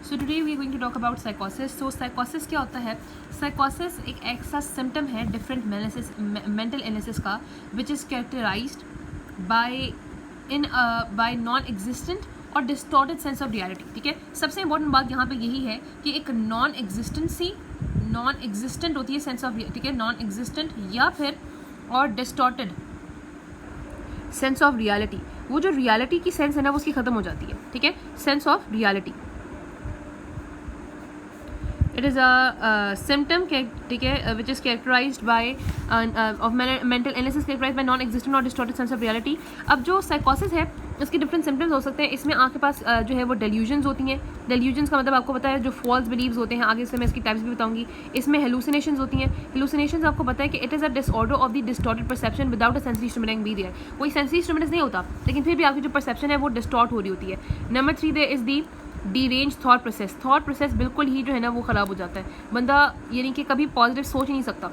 So today we are going to talk about साइकोसिस. सो साइकोसिस क्या होता है? साइकोसिस एक ऐसा सिम्टम है डिफरेंट मेंटल इलनेसेस का which is characterised by non existent और डिस्टॉर्टेड सेंस ऑफ रियलिटी. ठीक है, सबसे इंपॉर्टेंट बात यहाँ पे यही है कि एक नॉन एग्जिस्टेंट होती है सेंस ऑफ, ठीक है, नॉन एग्जिस्टेंट या फिर और डिस्टॉर्टेड सेंस ऑफ रियलिटी. वो जो रियलिटी की सेंस है ना वो उसकी खत्म हो जाती है. ठीक है, sense of reality. It is a symptom, ठीक है, विच is characterised bye of mental illnesses characterised by non existent और डिस्टॉर्टेड सेंस ऑफ रियलिटी. अब जो साइकोसिस है इसके डिफरेंट सिम्टम्स हो सकते हैं. इसमें आपके पास जो है वो डेल्यूजन्स होती हैं. डेल्यूजन्स का मतलब आपको पता है जो फॉल्स बिलीव्स होते हैं. आगे से मैं इसकी टाइप्स भी बताऊंगी. इसमें हेलुसिनेशंस होती हैं. हेलुसिनेशंस आपको पता है कि it is a disorder of the distorted perception without a sensory stimulus be there. कोई सेंसरी स्टिमुलेंस नहीं होता लेकिन फिर भी आपकी जो परसेप्शन है वो डिस्टॉर्ट हो रही होती है. Number 3 there is the derange thought process बिल्कुल ही जो है ना वो ख़राब हो जाता है. बंदा यानी कि कभी पॉजिटिव सोच ही नहीं सकता,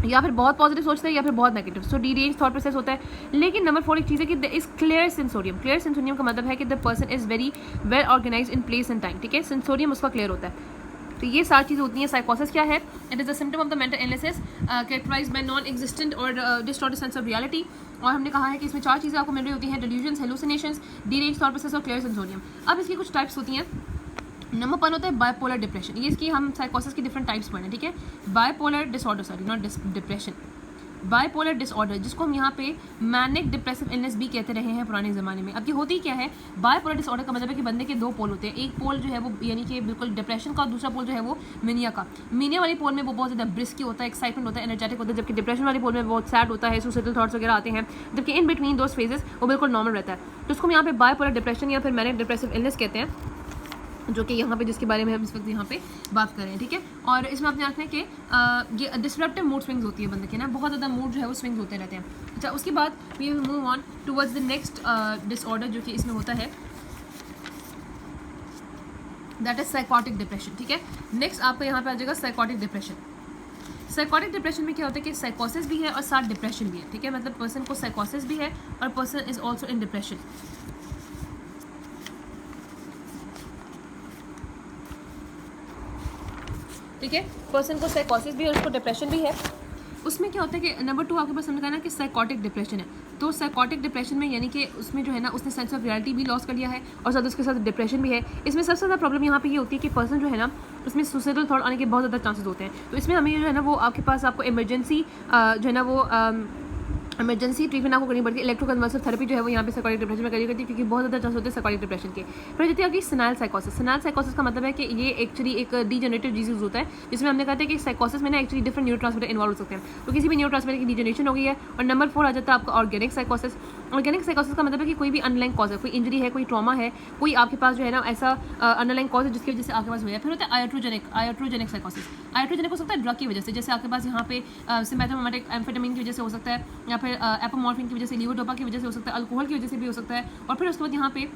या फिर बहुत पॉजिटिव सोचता है या फिर बहुत negative. So derange thought process होता है. लेकिन नंबर 4 एक चीज़ है कि the is clear sensorium. Clear sensorium का मतलब है कि the person is very well organise in place and time. ठीक है, सेंसोरियम उसका क्लियर होता है. तो ये सारी चीज़ होती हैं. साइकोसिस क्या है? It is a symptom of the mental illnesses characterised by non existent और डिस्टॉर्टेड सेंस ऑफ रियलिटी. और हमने कहा है कि इसमें 4 चीज़ें आपको मिल रही होती हैं: delusions, hallucinations, derange thought process और क्लियर सेंसोरियम. अब इसकी कुछ टाइप्स होती हैं. नंबर 1 होता है बायपोलर डिप्रेशन. ये इसकी हम साइकोसिस की डिफरेंट टाइप्स पढ़ें. ठीक है, bipolar disorder, sorry not depression, bipolar disorder, जिसको हम यहाँ पे मैनिक डिप्रेसिव इलनेस भी कहते रहे हैं पुराने ज़माने में. अब ये होती क्या है? बायपोलर डिसऑर्डर का मतलब है कि बंदे के 2 पोल होते हैं. एक पोल जो है वो यानी कि बिल्कुल डिप्रेशन का, और दूसरा पोल जो है वो मेनिया का. मेनिया वाली पोल में वो बहुत ज़्यादा ब्रिस्की होता है, एक्साइटमेंट होता है, एनर्जेटिक होता है, जबकि डिप्रेशन वाली पोल में बहुत सैड होता है, सुसाइडल थॉट्स वगैरह आते हैं. जबकि इन बिटवीन दोज फेजेस वो बिल्कुल नॉर्मल रहता है. तो उसको हम यहाँ पे बायपोलर डिप्रेशन या फिर मैनिक डिप्रेसिव इलनेस कहते हैं, जो कि यहाँ पे जिसके बारे में हम इस वक्त यहाँ पे बात कर रहे हैं. ठीक है, और इसमें आपने रखना है कि ये डिसरप्टिव मूड स्विंग्स होती है बंदे के ना, बहुत ज़्यादा मूड जो है वो स्विंग्स होते रहते हैं. अच्छा, उसके बाद we will move on towards the next disorder जो कि इसमें होता है, दैट इज साइकोटिक डिप्रेशन. ठीक है, नेक्स्ट आपका यहाँ पे आ जाएगा साइकोटिक डिप्रेशन. साइकोटिक डिप्रेशन में क्या होता है कि साइकोसिस भी है और साथ डिप्रेशन भी है. ठीक है, मतलब पर्सन को साइकोसिस भी है और person is also in depression. ठीक है, पर्सन को साइकोसिस भी है और उसको डिप्रेशन भी है. उसमें क्या होता है कि नंबर 2 आपके पास हमने कहा ना कि साइकोटिक डिप्रेशन है. तो साइकोटिक डिप्रेशन में यानी कि उसमें जो है ना उसने सेंस ऑफ रियलिटी भी लॉस कर लिया है और साथ उसके साथ डिप्रेशन भी है. इसमें सबसे ज़्यादा प्रॉब्लम यहाँ पे ये होती है कि पर्सन जो है ना उसमें सुसाइडल थॉट आने के बहुत ज़्यादा चांसेस होते हैं. तो इसमें हमें जो है ना वो आपके पास आपको इमरजेंसी जो है ना वो इमरजेंसी ट्रीटमेंट आपको करनी पड़ती है. इलेक्ट्रोकन्वर्सिव थेरेपी जो है वो यहाँ पे साइकोटिक डिप्रेशन में करी करती है, क्योंकि बहुत ज़्यादा चांस होते हैं साइकोटिक डिप्रेशन के. फिर जैसे आपकी सिनाइल साइकोसिस. सिनाइल साइकोसिस का मतलब है कि ये एक्चुअली एक डीजेनरेटिव डिजीज होता है, जिसमें हमने कहा था कि साइकोसिस में ना एक्चुअली डिफरेंट न्यूरोट्रांसमीटर इन्वॉल्व हो सकते हैं. तो किसी भी न्यूरोट्रांसमीटर की डीजेनरेशन हो गई है. और नंबर 4 आ जाता है आपका ऑर्गेनिक साइकोसिस. ऑर्गेनिक साइकोसिस का मतलब है कि कोई भी अनलाइन कॉज है, कोई इंजरी है, कोई ट्रॉमा है, कोई आपके पास जो है ना ऐसा अनलाइन कॉज है जिसकी वजह से आपके पास हुआ है. फिर होता है आयोट्रोजेनिक साइकोसिस. आयोट्रोजेनिक हो सकता है ड्रग की वजह से, जैसे आपके पास यहाँ पे सिम्पैथोमिमेटिक एम्फेटामिन की वजह से हो सकता है, या फिर एपोमॉर्फिन की वजह से, लीवोडोपा की वजह से हो सकता है, अल्कोहल की वजह से भी हो सकता है. और फिर उसके बाद यहाँ पे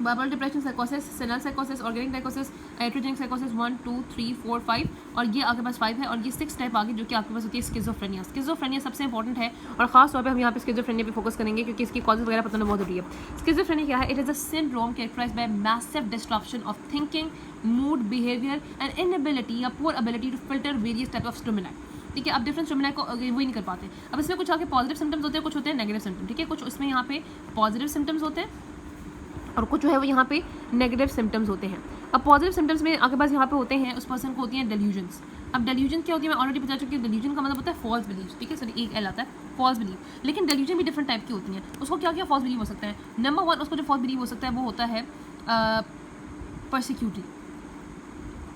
बायपोलर डिप्रेशन, साइकोसिस, सिनाइल साइकोसिस, ऑर्गेनिक साइकोसिस, आयोट्रोजेनिक साइकोसिस 1 2 3 4 5 और ये आपके पास 5 है. और ये 6 टाइप आगे जो कि आपके पास होती है स्किज़ोफ्रेनिया. स्किज़ोफ्रेनिया सबसे इंपॉर्टेंट है और खास तौर पे हम यहाँ पे स्किज़ोफ्रेनिया पे फोकस करेंगे क्योंकि इसकी कॉजेज वगैरह पता बहुत जरूरी है. स्किज़ोफ्रेनिया क्या है? It is a syndrome characterised by massive disruption of thinking, mood, behaviour and inability या poor ability to filter various type of stimuli. ठीक है, अब डिफरेंट स्टिमुलाई को वही नहीं कर पाते. अब इसमें कुछ आगे पॉजिटिव सिम्टम्स होते हैं, कुछ होते हैं नेगेटिव सिम्टम्स. ठीक है, कुछ इसमें यहाँ पे पॉजिटिव सिम्टम्स होते हैं और कुछ जो है वो यहाँ पे नेगेटिव सिम्टम्स होते हैं. अब पॉजिटिव सिम्टम्स में आपके पास यहाँ पे होते हैं, उस पर्सन को होती हैं डेल्यूजन्स. अब डेल्यूजन क्या होती है मैं ऑलरेडी बता चुकी हूँ. डेल्यूजन का मतलब होता है फॉल्स बिलीव. ठीक है, सॉरी एक एल आता है, फॉल्स बिलीव. लेकिन डेल्यूजन भी डिफरेंट टाइप की होती हैं. उसको क्या क्या फॉल्स बिलीव हो सकता है? नंबर 1 उसको जो फॉल्स बिलीव हो सकता है वो होता है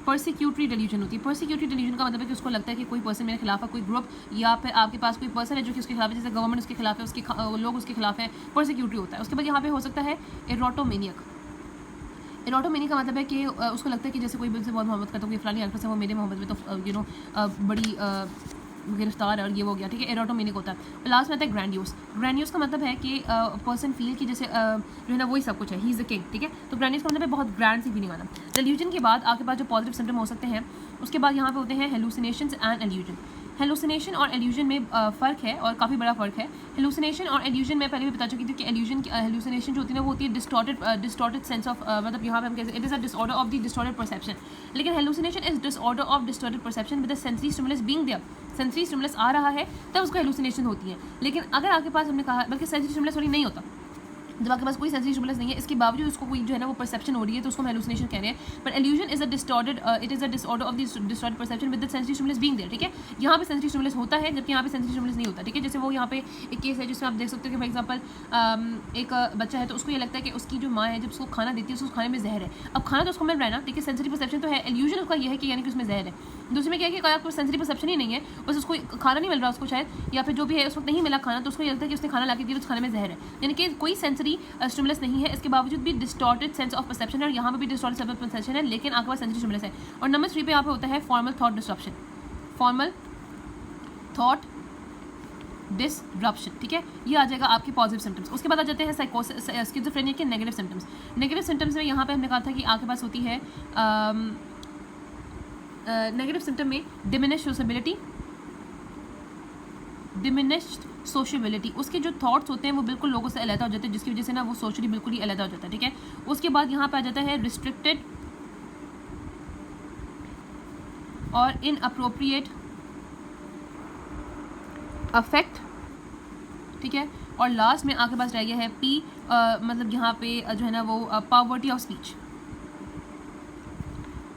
परसिक्यूटरी डेल्यूजन होती है. परसिक्यूटरी डेल्यूजन का मतलब है कि उसको लगता है कि कोई पर्सन मेरे खिलाफ है, कोई ग्रुप या फिर आपके पास कोई पर्सन है जो कि उसके खिलाफ है, जैसे गवर्नमेंट उसके खिलाफ है, उसके लोग उसके खिलाफ है, परसिक्यूटरी होता है. उसके बाद यहाँ पे हो सकता है एरोटोमेनियक. एरोटोमेनिक का मतलब है कि उसको लगता है कि जैसे कोई भी उनसे बहुत मोहब्बत करता है, कोई फलानी एक्ट्रेस है वो मेरे मोहब्बत में तो बड़ी गिरफ्तार है और ये हो गया. ठीक है, एरोटोमेनिक होता है. लास्ट में आता है ग्रैंडियोस. ग्रैंडियोस का मतलब है कि पर्सन फील की जैसे जो है ना वही सब कुछ है, ही इज़ द किंग. ठीक है, तो ग्रैंडियोस का मतलब है बहुत ग्रैंड सी फीलिंग आना. डेल्यूजन के बाद आपके पास जो पॉजिटिव सिम्टम हो सकते हैं उसके बाद यहाँ पे होते हैं हेलुसिनेशंस एंड इल्यूजन. हेलुसिनेशन और एल्यूजन में फ़र्क है और काफ़ी बड़ा फ़र्क है। हेलुसिनेशन और एल्यूजन मैं पहले भी बता चुकी थी कि हेलुसिनेशन जो होती है ना वो होती है डिस्टॉर्टेड सेंस ऑफ, मतलब यहाँ पे हम कहते हैं it is a disorder of the distorted perception. लेकिन hallucination is disorder of distorted perception with the sensory stimulus being there. Sensory stimulus आ रहा है तब उसको हेलुसिनेशन होती है। लेकिन अगर आपके पास हमने कहा बल्कि सेंसरी स्टिमुलस सॉरी नहीं होता, जब आपके पास कोई सेंसरी स्टिमुलस नहीं है इसके बावजूद उसको कोई जो है ना वो परसेप्शन हो रही है तो उसको हम हेलुसिनेशन कह रहे हैं। But illusion is a distorted, it is a disorder of the distorted perception with the sensory stimulus being there. ठीक है, यहाँ पे सेंसरी स्टिमुलस होता है जबकि यहाँ पे सेंसरी स्टिमुलस नहीं होता। ठीक है, जैसे वो यहाँ पे एक केस है जिसमें आप देख सकते हो कि फॉर एग्जाम्पल एक बच्चा है तो उसको ये लगता है कि उसकी जो माँ है जब उसको खाना देती है उसको खाने में जहर है। अब खाना तो उसको मिल रहा है ना, ठीक है, सेंसरी परसेप्शन तो है, एल्यूजन उसका ये है कि यानी कि उसमें जहर है। दूसरे में क्या है कि आपको सेंसरी परसेप्शन ही नहीं है, बस उसको खाना नहीं मिल रहा उसको शायद, या फिर जो भी है उस वक्त नहीं मिला खाना तो उसको ये लगता है कि उसने खाना ला के दिया तो उस खाने में जहर है, यानी कि कोई सेंसरी स्टिमुलस नहीं है। इसके बावजूद भी डिस्टॉर्टेड सेंस ऑफ परसेप्शन है और यहाँ पे भी डिस्टॉर्टेड सेंस ऑफ परसेप्शन है, लेकिन आपके पास सेंसरी स्टिमुलस है। और नंबर 3 पे यहाँ पे होता है formal thought disruption, formal thought disruption. ठीक है, ये आ जाएगा आपके पॉजिटिव सिम्टम्स। उसके बाद आ जाते हैं स्किज़ोफ्रेनिया के नेगेटिव सिम्टम्स। नेगेटिव सिम्टम्स में यहाँ पे हमने कहा था कि आपके पास होती है नेगेटिव सिम्टम में डिमिनिश सोशबिलिटी, उसके जो थॉट्स होते हैं वो बिल्कुल लोगों से अलग हो जाते हैं, जिसकी वजह से ना वो सोशली बिल्कुल ही अलग हो जाता है। ठीक है, उसके बाद यहाँ पे आ जाता है रिस्ट्रिक्टेड और इनअप्रोप्रिएट अफेक्ट। ठीक है, और लास्ट में आपके पास रह गया है पी, मतलब यहाँ पे जो है ना वो poverty of speech,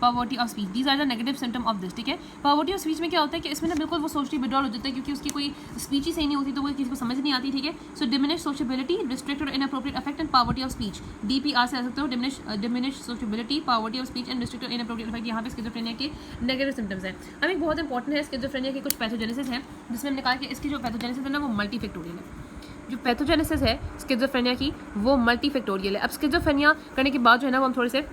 poverty of speech. These are the negative symptom of this. ठीक है, पॉवर्टी ऑफ स्पीच में क्या होता है कि इसमें ना बिल्कुल वो सोशली विड्रॉल हो जाता है क्योंकि उसकी कोई स्पीच ही सही नहीं होती तो वो किसी को समझ नहीं आती। ठीक है, सो डिमिनिश सोशबिलिटी, रिस्ट्रिक्टेड और inappropriate affect and poverty of speech, DPR से आ सकते हो, diminish sociability, poverty of speech and restricted inappropriate affect. यहाँ पे स्किज़ोफ्रेनिया के नेगेटिव सिम्टम्स हैं। अब एक बहुत इंपॉर्टेंट है स्किज़ोफ्रेनिया के कुछ पैथोजेनेसिस हैं जिसमें हमने कहा कि इसकी जो पैथोजेनेसिस है ना वो मल्टीफैक्टोरियल है। जो पैथोजेनेसिस है स्किज़ोफ्रेनिया की वो मल्टीफैक्टोरियल है। अब स्किज़ोफ्रेनिया करने के बाद जो है ना वो हम थोड़े से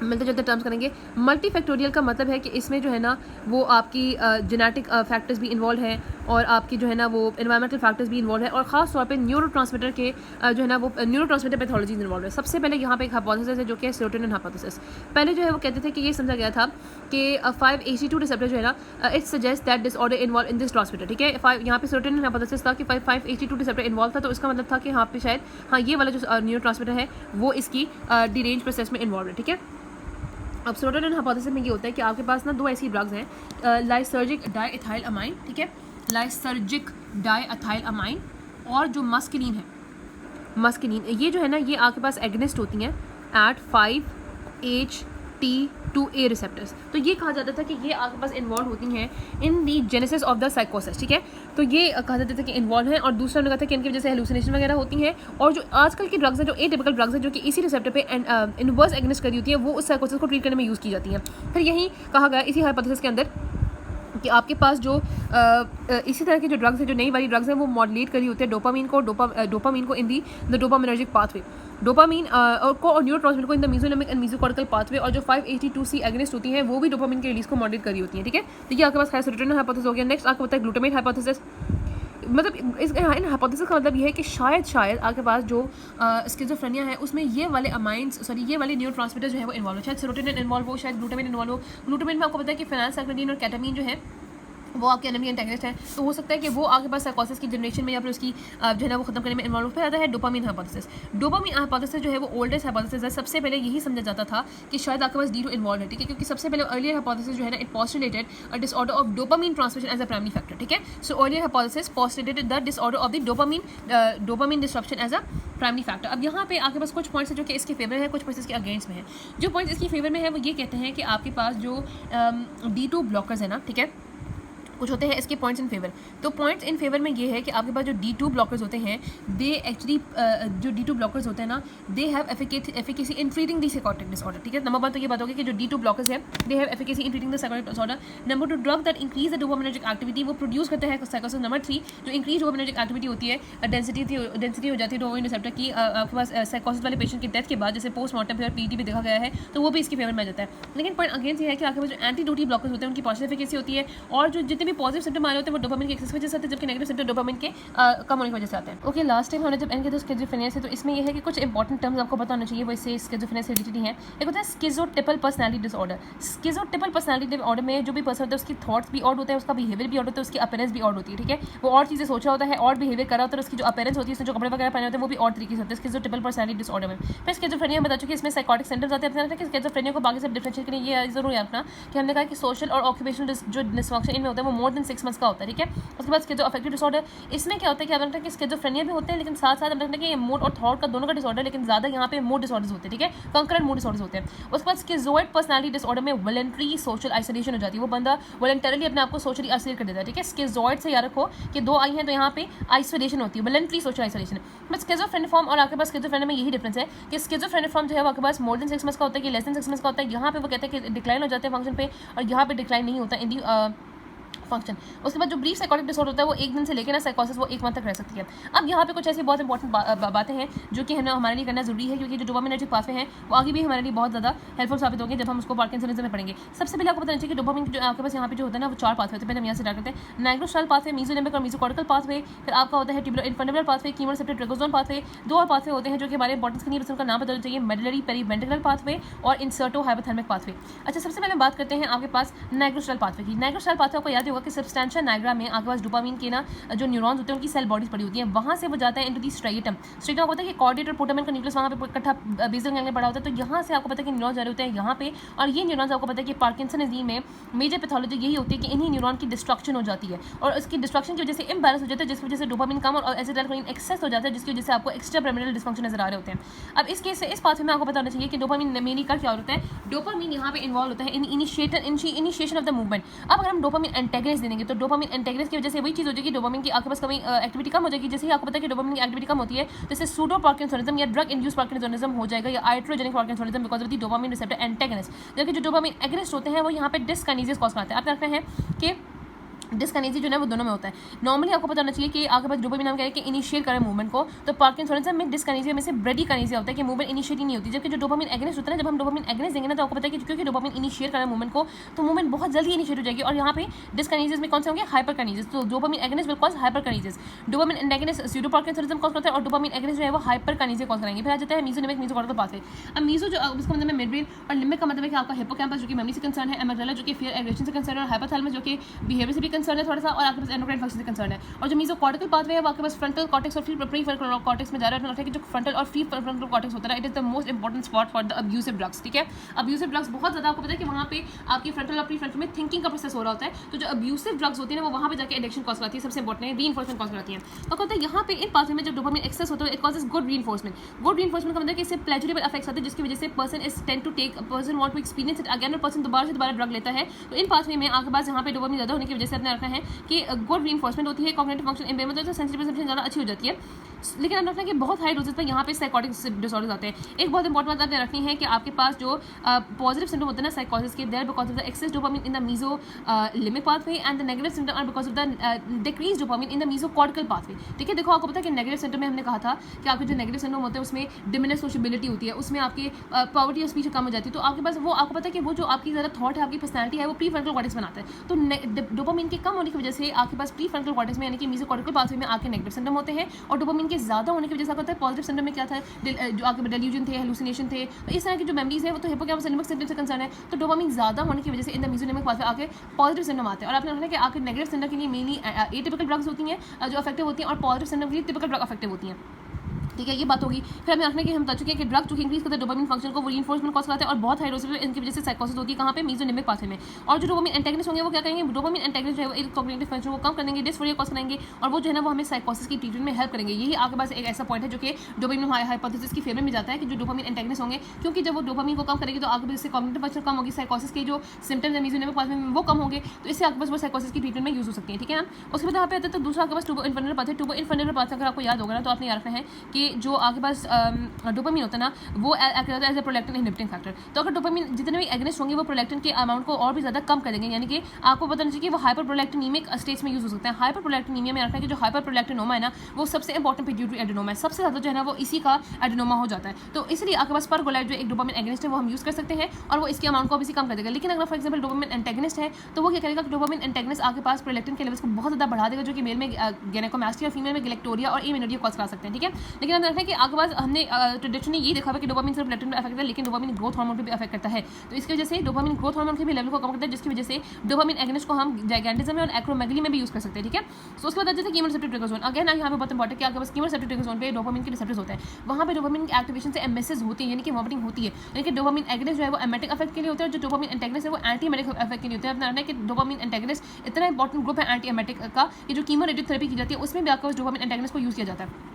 मिलते जुलते टर्म्स करेंगे। मल्टी फैक्टोरियल का मतलब है कि इसमें जो है ना वो आपकी जेनेटिक फैक्टर्स भी इन्वॉल्व हैं और आपकी जो है ना वो एनवायरमेंटल फैक्टर्स भी इन्वॉल्व है और ख़ास तौर पे न्यूरोट्रांसमीटर के जो है ना वो न्यूरोट्रांसमीटर पैथोलॉजीज इन्वॉल्व है। सबसे पहले यहाँ पे एक हाइपोथेसिस है जो कि सेरोटोनिन हाइपोथेसिस। पहले जो है वो कहते थे कि ये समझा गया था कि 5-HT2 रिसेप्टर जो है ना it suggest that disorder involve in this transmitter. ठीक है, यहाँ पे सेरोटोनिन हाइपोथेसिस था कि 5-HT2 रिसेप्टर इन्वॉल्व था, तो इसका मतलब था कि यहाँ पे शायद हाँ ये वाला जो न्यूरोट्रांसमीटर है वो इसकी डिरेंज प्रोसेस में इन्वॉल्व है। ठीक है, अब सेरोटोनिन हाइपोथेसिस में ये होता है कि आपके पास ना दो ऐसी ड्रग्स हैं, लाइसर्जिक डाइएथाइलअमाइन, ठीक है, लाइसर्जिक डाइएथाइलअमाइन, और जो मस्किलीन है, मस्किलीन ये जो है ना ये आपके पास एगनिस्ट होती हैं एट 5-HT2A रिसेप्टर्स। तो ये कहा जाता था कि ये आपके पास इन्वॉल्व होती हैं इन दी जेनेसिस ऑफ द साइकोसिस। ठीक है, तो ये कहा जाता था कि इन्वॉल्व है, और दूसरा हमने कहा था कि इनकी वजह से हेलुसिनेशन वगैरह होती हैं, और जो आजकल की ड्रग्स है जो एटिपिकल ड्रग्स है जो कि इसी रिसेप्टर पे इनवर्स एगनिस्ट करी होती है वो उस साइकोसिस को ट्रीट करने में यूज़ की जाती हैं। फिर यही कहा गया इसी हाइपोथेसिस के अंदर कि आपके पास जो इसी तरह की जो ड्रग्स है जो नई वाली ड्रग्स हैं वो मॉडुलेट करी होती है डोपामीन को इन दी द डोपामिनर्जिक पाथवे, डोपामीन और न्यूरोट्रांसमीटर को इन द मेसोनोमिक एंड मेसोकॉर्टिकल पाथवे, और जो 5-HT2C एगनिस्ट होती हैं वो भी डोपामीन के रिलीज को मॉडुलेट करी होती हैं। ठीक है, तो ये आपके पास सेरोटोनिन हाइपोथेसिस हो गया। नेक्स्ट आपको पता है ग्लूटामेट हाइपोथेसिस। मतलब इस इन हाइपोथेसिस का मतलब ये है कि शायद आपके पास जो स्किज़ोफ्रेनिया है उसमें ये वाले अमाइंस ये वाले न्यूरोट्रांसमीटर जो है वो इन्वॉल्व हो, शायद सेरोटोनिन इन्वॉल्व हो, शायद ग्लूटामेट इन्वॉल्व हो। ग्लूटामेट में आपको पता है कि फेनाइलसाइक्लिन और केटामीन जो है वो आपके एनिमी एंटागनिस्ट है, तो हो सकता है कि वो आपके पास साइकोसिस की जनरेशन में या फिर उसकी जो है ना वो खत्म करने में इन्वॉल्व हो जाता है। डोपामीन हाइपोथेसिस, डोपामीन हाइपोथेसिस जो है वो ओल्डेस्ट हाइपोथेसिस है। सबसे पहले यही समझा जाता था कि शायद आपके पास D2 इन्वॉल्व है। ठीक है, क्योंकि सबसे पहले अर्लियर हाइपोथेसिस जो है ना it postulated a disorder of dopamine transmission as a primary factor. ठीक है, so earlier hypothesis postulated the disorder of the dopamine disruption as a primary factor. अब यहाँ पे आपके पास कुछ पॉइंट्स है जो कि इसके फेवर है, कुछ पॉइंट्स इसके अगेंस्ट में है। जो पॉइंट्स इसकी फेवर में है वो ये कहते हैं कि आपके पास जो D2 ब्लॉकर्स है ना, ठीक है, कुछ होते हैं इसके पॉइंट्स इन फेवर। तो पॉइंट्स इन फेवर में ये है कि आपके पास जो D2 ब्लॉकर्स होते हैं दे एक्चुअली जो D2 ब्लॉकर्स होते हैं ना they have efficacy in treating the psychotic disorder. ठीक है, नंबर 1 तो ये बात होगी कि जो D2 ब्लॉकर्स है they have efficacy in treating the psychotic disorder. Number 2 drug that increase the dopaminergic activity, वो प्रोड्यूस करते हैं साइकोसिस। नंबर 3 जो इंक्रीज डोपामिनर्जिक एक्टिविटी होती है डेंसिटी हो जाती है डोपामिन रिसेप्टर की आपके पास साइकोसिस वाले पेशेंट की डेथ के बाद, जैसे पोस्टमार्टम पे और PET पे देखा गया है, तो वो भी इसकी फेवर में आ जाता है। लेकिन पॉइंट अगेंस्ट ये है कि आपके पास जो एंटी D2 ब्लॉकर्स होते हैं उनकी पॉजिटिव एफिकेसी होती है, और जो जितने जितने भी पॉजिटिव सिम्टम आ रहे होते हैं वो डोपामिन के एक्सेस की वजह से आते हैं, जबकि नेगेटिव सिम्टम डोपामिन के कम होने की वजह से आते हैं। ओके, लास्ट टाइम हमने जब एनके स्किज़ोफ्रेनिया से, तो इसमें यह है कि कुछ इंपॉर्टेंट टर्म्स आपको पता होना चाहिए, वो इससे स्किज़ोफ्रेनिया से रिलेटेड ही है। एक होता है स्किज़ोटिपल पर्सनैलिटी डिसऑर्डर। स्किज़ोटिपल पर्सनैलिटी डिसऑर्डर में जो भी पर्सन होता है उसकी थॉट्स भी ऑड होते हैं, उसका बिहेवियर भी ऑड होता है, उसकी अपीयरेंस भी ऑड होती है। ठीक है, वो और चीज़ें सोच रहा होता है, और बिहेवियर कर रहा होता है, उसकी जो अपीयरेंस होती है, उसने जो कपड़े वगैरह पहने होते हैं वो भी और तरीके से होते हैं स्किज़ोटिपल पर्सनैलिटी डिसऑर्डर में। फिर स्किज़ोफ्रेनिया बता चुकी है, इसमें साइकोटिक सिम्टम्स आते हैं। कि स्किज़ोफ्रेनिया को बाकी से डिफरेंशिएट करें, ये जरूर याद रखना कि हमने कहा कि सोशल और ऑक्यूपेशनल जो डिसफंक्शन इनमें होता है वो मोर देन 6 मंथ्स का होता है। ठीक है, उसके बाद स्किज़ो अफेक्टिव डिसऑर्डर, इसमें क्या होता है कि आप कि स्किज़ोफ्रेनिया भी होते हैं, लेकिन साथ साथ हम रखते हैं कि मूड और थॉट का दोनों का डिसऑर्डर, लेकिन ज़्यादा यहाँ पे मूड डिसऑर्डर्स होते हैं। ठीक है, कंकरेंट मूड डिसऑर्डर्स होते हैं। उसके बाद स्किज़ोइड पर्सनैलिटी डिसऑर्डर में वॉलंटरी सोशल आइसोलेशन हो जाती है, वो बंदा वॉलंटरली अपने आप को सोशली आइसोलेट कर देता है। ठीक है, स्किज़ोइड से याद रखो कि 2 आई हैं, तो यहाँ पे आइसोलेशन होती है, वॉलंटरी सोशल आइसोलेशन। बट स्किज़ोफ्रेनिफॉर्म और आपके पास स्किज़ोफ्रेनिया में यही डिफरेंस है कि स्किज़ोफ्रेनिफॉर्म जो है आपके पास मोर देन 6 मंथ्स का होता है कि लेस देन 6 मंथ्स का होता है। यहाँ पे वो कहते हैं कि डिक्लाइन हो जाते हैं फंक्शन पे, और यहाँ पे डिक्लाइन नहीं होता इन दी फंक्शन। उसके बाद जो ब्रीफ साइकोटिक डिसऑर्डर होता है वो 1 दिन से लेकर ना साइकोसिस वो 1 मंथ तक रह सकती है। अब यहाँ पे कुछ ऐसी बहुत इंपॉर्टेंट बातें हैं जो कि हमारे लिए करना जरूरी है, क्योंकि जो डोपामिनर्जिक पाथवे हैं वो आगे भी हमारे लिए बहुत ज़्यादा हेल्पफुल साबित होंगे जब हम उसको पार्किंसनिज्म में पढ़ेंगे। सबसे पहले आपको पता चाहिए कि डोपामिन जो आपके पास यहाँ पे जो होता है ना वो 4 पाथवे होते हैं। पहले हम यहाँ से डाल करते हैं नाइग्रोस्ट्राल पाथवे, मेसोलिम्बिक और मेसोकॉर्टिकल पाथवे, फिर आपका होता है ट्यूबुलर पाथवे, कीमोरेसेप्टर ट्राइगोसोम पाथवे। 2 और पाथवे होते हैं जो कि हमारे इंपॉर्टेंस के लिए, बस उनका नाम बदलना चाहिए, मेडुलरी पेरीवेंट्रिकुलर पाथवे और इंसर्टो हाइपोथैलेमिक पाथवे। अच्छा, सबसे पहले बात करते हैं आपके पास नाइग्रोस्ट्राल पाथवे की। नाइग्रोस्ट्राल पाथवे आपको याद होगा कि सब्सटेंशिया नाइग्रा में आपके पास डोपामिन के ना जो न्यूरॉन्स होते हैं उनकी सेल बॉडीज पड़ी होती हैं, वहाँ से वो जाता है इनटू दी स्ट्रेटम। स्ट्रेटम होता है कि कॉर्डिएट और पोटामेन का न्यूक्लियस वहाँ पे इकट्ठा बेसल गैंग में पड़ा होता है, तो यहाँ से आपको पता है कि न्यूरॉन्स जा रहे होते हैं यहाँ पे, और ये न्यूरॉन्स आपको पता है कि पार्किंसनिज्म में मेजर पैथोलॉजी यही होती है कि इन्हीं न्यूरॉन की डिस्ट्रक्शन हो जाती है, और उसकी डिस्ट्रक्शन की वजह से इम्बैलेंस हो जाता है, जिसकी वजह से डोपामिन कम और एसिटाइलकोलिन एक्सेस हो जाता है, जिसकी वजह से आपको एक्स्ट्रा पिरामिडल डिस्फंक्शन नजर आ रहे होते हैं। अब इस केस से इस पाथवे में आपको पता होना चाहिए कि डोपामिन मेनली का क्या होता है। डोपामिन यहाँ पे इन्वॉल्व होता है इन इनिशिएशन ऑफ द मूवमेंट। अब अगर हम डोपामिन एंटेगनिस्ट देंगे तो डोपामिन एंटेगनिस्ट की वजह से वही चीज़ हो जाएगी, डोपामिन की आपके पास कभी एक्टिविटी कम हो जाएगी। जैसे ही आपको पता है कि डोपामिन की एक्टिविटी कम होती है, जैसे सूडो पार्किंसोनिज्म या ड्रग इंड्यूस पार्किंसोनिज्म हो जाएगा, या iatrogenic parkinsonism because of the dopamine receptor antagonist. जबकि जो डोपामिन एगनिस्ट होते हैं वो यहाँ पे डिस्काइनेसिस कॉज करते हैं। आप देखते हैं कि डिस्काइनेसिस जो है वो दोनों में होता है। नॉर्मली आपको पता होना चाहिए कि आपके पास डोपामिन नाम क्या है कि इनिशिएट करें मूवमेंट को, तो पार्किंसोनिज्म में डिस्काइनेसिस में से ब्रेडिकाइनेसिस होता है कि मूवमेंट इनिशिएट ही नहीं होती। जबकि जो डोपामिन एगनिस्ट होता है ना, जब हम डोपामिन एगनिस्ट देंगे ना, तो आपको पता है कि क्योंकि डोपामिन इनिशिएट करें मूवमेंट को, तो मूवमेंट बहुत जल्दी इनिशिएट हो जाएगी। और यहाँ पे डिस्काइनेसिस में कौन से होंगे, हाइपरकाइनेसिस। तो dopamine agonist will cause hyperkinesis, dopamine antagonist pseudo parkinsonism cause करता है, और डोपामिन एगनिस्ट जो है वो हाइपरकाइनेसिस कॉज करेंगे। फिर आ जाता है मेसोलिम्बिक मेसोकॉर्टिकल पाथवे। अब मेसो जो उसका मतलब है मिड ब्रेन, और लिम्बिक का मतलब है कि आपका हिप्पोकैम्पस जो कि मेमोरी से कंसर्न है, एमिग्डाला जो कि फियर एग्रेशन से कंसर्न है, और हाइपोथैलेमस जो कि बिहेवियर से भी कंसर्न है थोड़ा सा, और एंडोक्राइन फंक्शन से कंसर्न है। और जो मेसोकॉर्टिकल पाथवे है वो आपके पास फ्रंटल कॉर्टेक्स और प्रीफ्रंटल कॉर्टेक्स में जा रहा है, कि जो फ्रंटल और प्रीफ्रंटल कॉर्टेक्स होता है, it is the most important spot for the abusive drugs. ठीक है, अब्यूसिव ड्रग्स बहुत ज़्यादा आपको पता है कि वहाँ पे आपकी फ्रंटल और प्रीफ्रंटल में थिंकिंग का प्रोसेस हो रहा होता है। तो जो अब्यूसिव ड्रग्स होती है ना वो वहाँ पे जाकर एडिक्शन कॉज करती है, सबसे इंपॉर्टेंट है रीइंफोर्समेंट कॉज करती है। तो कहते हैं यहाँ पे इन पाथवे में जब डोपामिन एक्सेस होता है it causes good reinforcement. Good reinforcement का मतलब है कि इससे प्लेजरेबल इफेक्ट्स आते हैं, जिसकी वजह से person is tend to take, person want to experience it again, और पर्सन दोबारा से दोबारा ड्रग लेता है। तो इन पाथवे में आपके पास यहाँ पे डोपामिन ज़्यादा होने की वजह से अपने रखना है कि गुड रीइंफोर्समेंट होती है, कॉग्निटिव फंक्शन इम्पेयरमेंट होता है, सेंसिटिव परसेप्शन ज़्यादा अच्छी हो जाती है। लेकिन आप रखना कि बहुत हाई डोजेस पर यहाँ पे साइकोटिक डिसऑर्डर्स आते हैं। एक बहुत इंपॉर्टेंट बात आपने रखनी है कि आपके पास जो पॉजिटिव सिम्टम होते हैं ना साइकोसिस के, they're because of the excess dopamine in the mesolimbic pathway, and the negative symptom are because of the decrease dopamine in the mesocortical pathway. ठीक है, देखो आपको पता है कि नेगेटिव सिम्टम में हमने कहा था कि आपके जो नेगेटिव सिम्टम होते हैं उसमें डिमिनिश सोशबिलिटी होती है, उसमें आपकी पॉवर्टी ऑफ स्पीच कम हो जाती है। तो आपके पास वो आपको पता है कि वो जो आपकी ज़्यादा थॉट है, आपकी पर्सनैलिटी है, वो प्रीफ्रंटल कॉर्टेक्स बनाता है। तो डोपामिन के कम होने की वजह से आपके पास प्रीफ्रंटल कॉर्टेक्स में यानी कि मेसोकॉर्टिकल पाथवे में आपके नेगेटिव सिम्टम होते हैं, और डोपामिन के ज़्यादा होने की वजह से होता है पॉजिटिव सिम्टम में क्या था, जो आपके डेल्यूजन थे, हेलुसिनेशन थे, तो इस तरह की जो मेमोरीज है वो तो हिप्पोकैम्पस लिम्बिक सिस्टम से कंसर्न है। तो डोपामिन ज़्यादा होने की वजह से इन द मेसोलिम्बिक पाथवे आके पॉजिटिव सिम्टम आते हैं। और आपने देखा कि आके नेगेटिव सिम्टम के लिए मेनली एटिपिकल ड्रग्स होती हैं जो अफेक्टिव होती हैं, और पॉजिटिव सिम्टम के लिए टिपिकल ड्रग अफेक्टिव होती हैं। ठीक है, ये बात होगी। फिर हमें रखना कि हम बता चुके हैं कि ड्रग जो इंक्रीज करते हैं डोपामिन फंक्शन को, वो रीइंफोर्समेंट कॉज करते हैं, और बहुत हाई डोसेज में इनकी वजह से साइकोसिस होती है। कहाँ पे, मेसोलिम्बिक पाथवे में। और जो डोपामिन एंटागनिस्ट होंगे वो क्या करेंगे, डोपामिन एंटागनिस्ट जो है वो कॉग्निटिव फंक्शन को कम करेंगे, डिस्फोरिया कॉज करेंगे, और वो जो है ना वो हमें साइकोसिस की ट्रीटमेंट में हेल्प करेंगे। यही आपके पास एक ऐसा पॉइंट है जो कि डोपामिन हाइपोथेसिस की फेवर में जाता है कि जो डोपामिन एंटागनिस्ट होंगे, क्योंकि जब वो डोपामिन को कम करेगी तो आपके इससे कॉग्निटिव फंक्शन कम होगी, साइकोसिस के जो सिम्टम्स है मेसोलिम्बिक पाथवे में वो कम होंगे, तो इससे आपके पास वो साइकोसिस की ट्रीटमेंट में यूज हो सकती है। ठीक है ना, उसके बाद यहाँ पे आते हैं तो दूसरा आपके पास टूबो इन्फंडिबुलर पाथवे। टूबो इन्फंडिबुलर पाथवे अगर आपको याद होगा ना, तो आपने याद रखना है कि कि जो आपके पास डोपामिन होता है ना, वो एक्ट करता है as a prolactin inhibiting factor. तो अगर डोपामिन जितने भी एगनिस्ट होंगे वो प्रोलैक्टिन के अमाउंट को और भी ज़्यादा कम कर देंगे, यानी कि आपको पता नहीं कि वो हाइपर प्रोलैक्टिनीमिक स्टेज में यूज़ हो सकते हैं। हाइपर प्रोलैक्टिनीमिया में रखना है कि जो हाइपर प्रोलैक्टिनोमा है ना, वो सबसे इंपॉर्टेंट पिट्यूटरी एडेनोमा है, सबसे ज़्यादा जो है ना वो इसी का एडेनोमा हो जाता है। तो इसलिए आपके पास परगोलाइड जो एक डोपामिन एगनिस्ट है वो हम यूज़ कर सकते हैं और वो इसके अमाउंट को भी कम कर देगा। लेकिन अगर फॉर एग्जाम्पल डोपामिन एंटेगनिस्ट है तो वो क्या करेगा कि डोपामिन एंटेगनिस्ट आपके पास प्रोलैक्टिन के लेवल्स को बहुत ज़्यादा बढ़ा देगा, जो कि मेल में गैनाकोमास्टिया और फीमेल में गैलेक्टोरिया और एमेनोरिया कॉज करा सकते हैं। ठीक है, लेकिन हम देखते हैं कि आपके पास हमने ट्रेडिशनली ये देखा है कि डोपामिन सिर्फ प्रोलैक्टिन पर अफेक्ट है, लेकिन डोपामिन ग्रोथ हार्मोन पर भी अफेक्ट करता है। तो इसकी वजह से डोपामिन ग्रोथ हार्मोन के भी लेवल को कम करता है, जिसकी वजह से डोपामिन एगनिस्ट को हम जाइगेंटिज्म और एक्रोमेगली में भी यूज़ कर सकते हैं। ठीक है, सो उसके बाद जैसे कीमोरेसेप्टर ट्रिगर जोन, अगेन यहाँ पे बहुत इंपॉर्टेंट कि आपके पास कीमोरेसेप्टर ट्रिगर जोन पे डोपामिन के रिसेप्टर्स होते हैं, वहाँ पे डोपामिन की एक्टिवेशन से एमएसएस होती है, यानी कि वॉमिटिंग होती है। यानी कि डोपामिन एगनिस्ट जो है वो एमेटिक इफेक्ट के लिए होता है, जो डोपामिन एंटेगनिस्ट है वो एंटी एमेटिक इफेक्ट के लिए होता है। अपना कि डोपामिन एंटेगनिस्ट इतना इंपॉर्टेंट ग्रुप है एंटी एमेटिक का कि जो कीमो रेडियोथेरेपी की जाती है उसमें भी आपके पास डोपामिन एंटेगनिस्ट को यूज़ किया जाता है।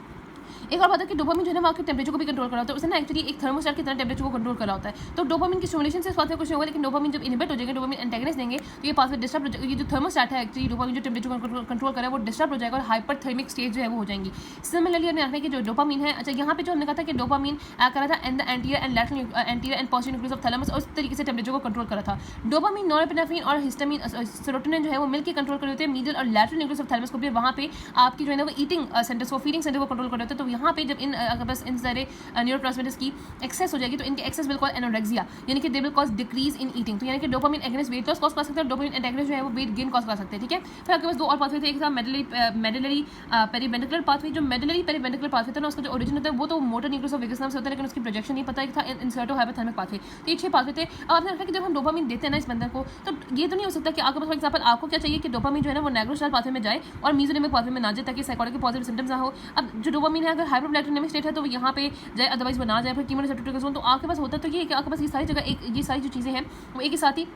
एक और बात है कि डोपामिन जो है ना वो आपके टेम्परेचर को भी कंट्रोल कर रहा होता है, उसने ना एक्चुअली एक थर्मोस्टेट की तरह टेम्परेचर को कंट्रोल कर रहा होता है। तो डोपामिन की स्टिमुलेशन से स्वास्थ्य कुछ नहीं होगा, लेकिन डोपामिन जब इनहिबिट हो जाएगा, डोपामिन एंटेगनिस्ट देंगे तो ये पासवे डिस्टर्ब हो जाएगा। ये जो थर्मोस्टेट है एक्चुअली डोपामिन जो टेम्परेचर को कंट्रोल कर रहा है वो डिस्टर्ब हो जाएगा और हाइपरथर्मिक स्टेज जो है वो हो जाएंगी। सिमिलरली हमने देखा कि जो डोपामिन है, अच्छा यहाँ पे जो हमने कहा था कि डोपामिन कर रहा था and the anterior and lateral anterior and posterior nucleus of thalamus, और उस तरीके से टेम्परेचर को कंट्रोल कर रहा था। डोपामिन, नॉरएपिनेफ्रिन और हिस्टामिन सेरोटोनिन जो है वो मिलकर कंट्रोल कर रहे होते हैं मीडियल और लैटरल न्यूक्लियस ऑफ थैलेमस को भी। वहाँ पे आपकी जो है ना वो ईटिंग सेंटर्स को, फीडिंग सेंटर को कंट्रोल कर रहे होते हैं। तो यहाँ पे जब बस इन सारे न्यूरोट्रांसमीटर्स की एक्सेस हो जाएगी तो इनके एक्सेस विल कॉज एनोरेक्सिया, यानी कि they will cause decrease in eating. तो यानी कि dopamine agonist weight loss cause कर सकते हैं, डोपामिन एंटेगनिस्ट जो है वो वेट गेन कॉज कर सकते हैं। ठीक है, फिर आपके पास दो और पाथवे थे, एक था मेडुलरी पेरीवेंट्रिकुलर पाथवे। जो मेडुलरी पेरीवेंट्रिकुलर पाथवे था ना, उसका जो ओरिजिन होता है वो तो मोटर न्यूक्लियस ऑफ वेगस नाम से होता है, लेकिन उसकी प्रोजेक्शन नहीं पता था इंसर्टो हाइपोथैलेमिक पाथवे। तो ये 6 पाथवे थे। अब आपने देखा कि जब हम डोपामिन देते हैं ना इस बंदर को, तो ये तो नहीं हो सकता कि आपके पास फॉर एग्जाम्पल आपको क्या चाहिए कि डोपामिन जो है ना वो नेग्रोस्टाइल पाथवे में जाए और मीजोनेमिक पाथवे में ना जाए, ताकि साइकोटिक के पॉजिटिव सिम्टम्स ना हो। अब जो डोपामिन है अगर हाइपरप्लेक्टिनेमिक स्टेट है तो यहाँ पे जाए, अदरवाइज बना जाए, फिर कीमोरेसेप्टर ट्रिगर जोन। तो आपके पास होता तो ये कि आपके पास ये सारी जगह ये सारी जो चीज़ें हैं वो एक ही साथ ही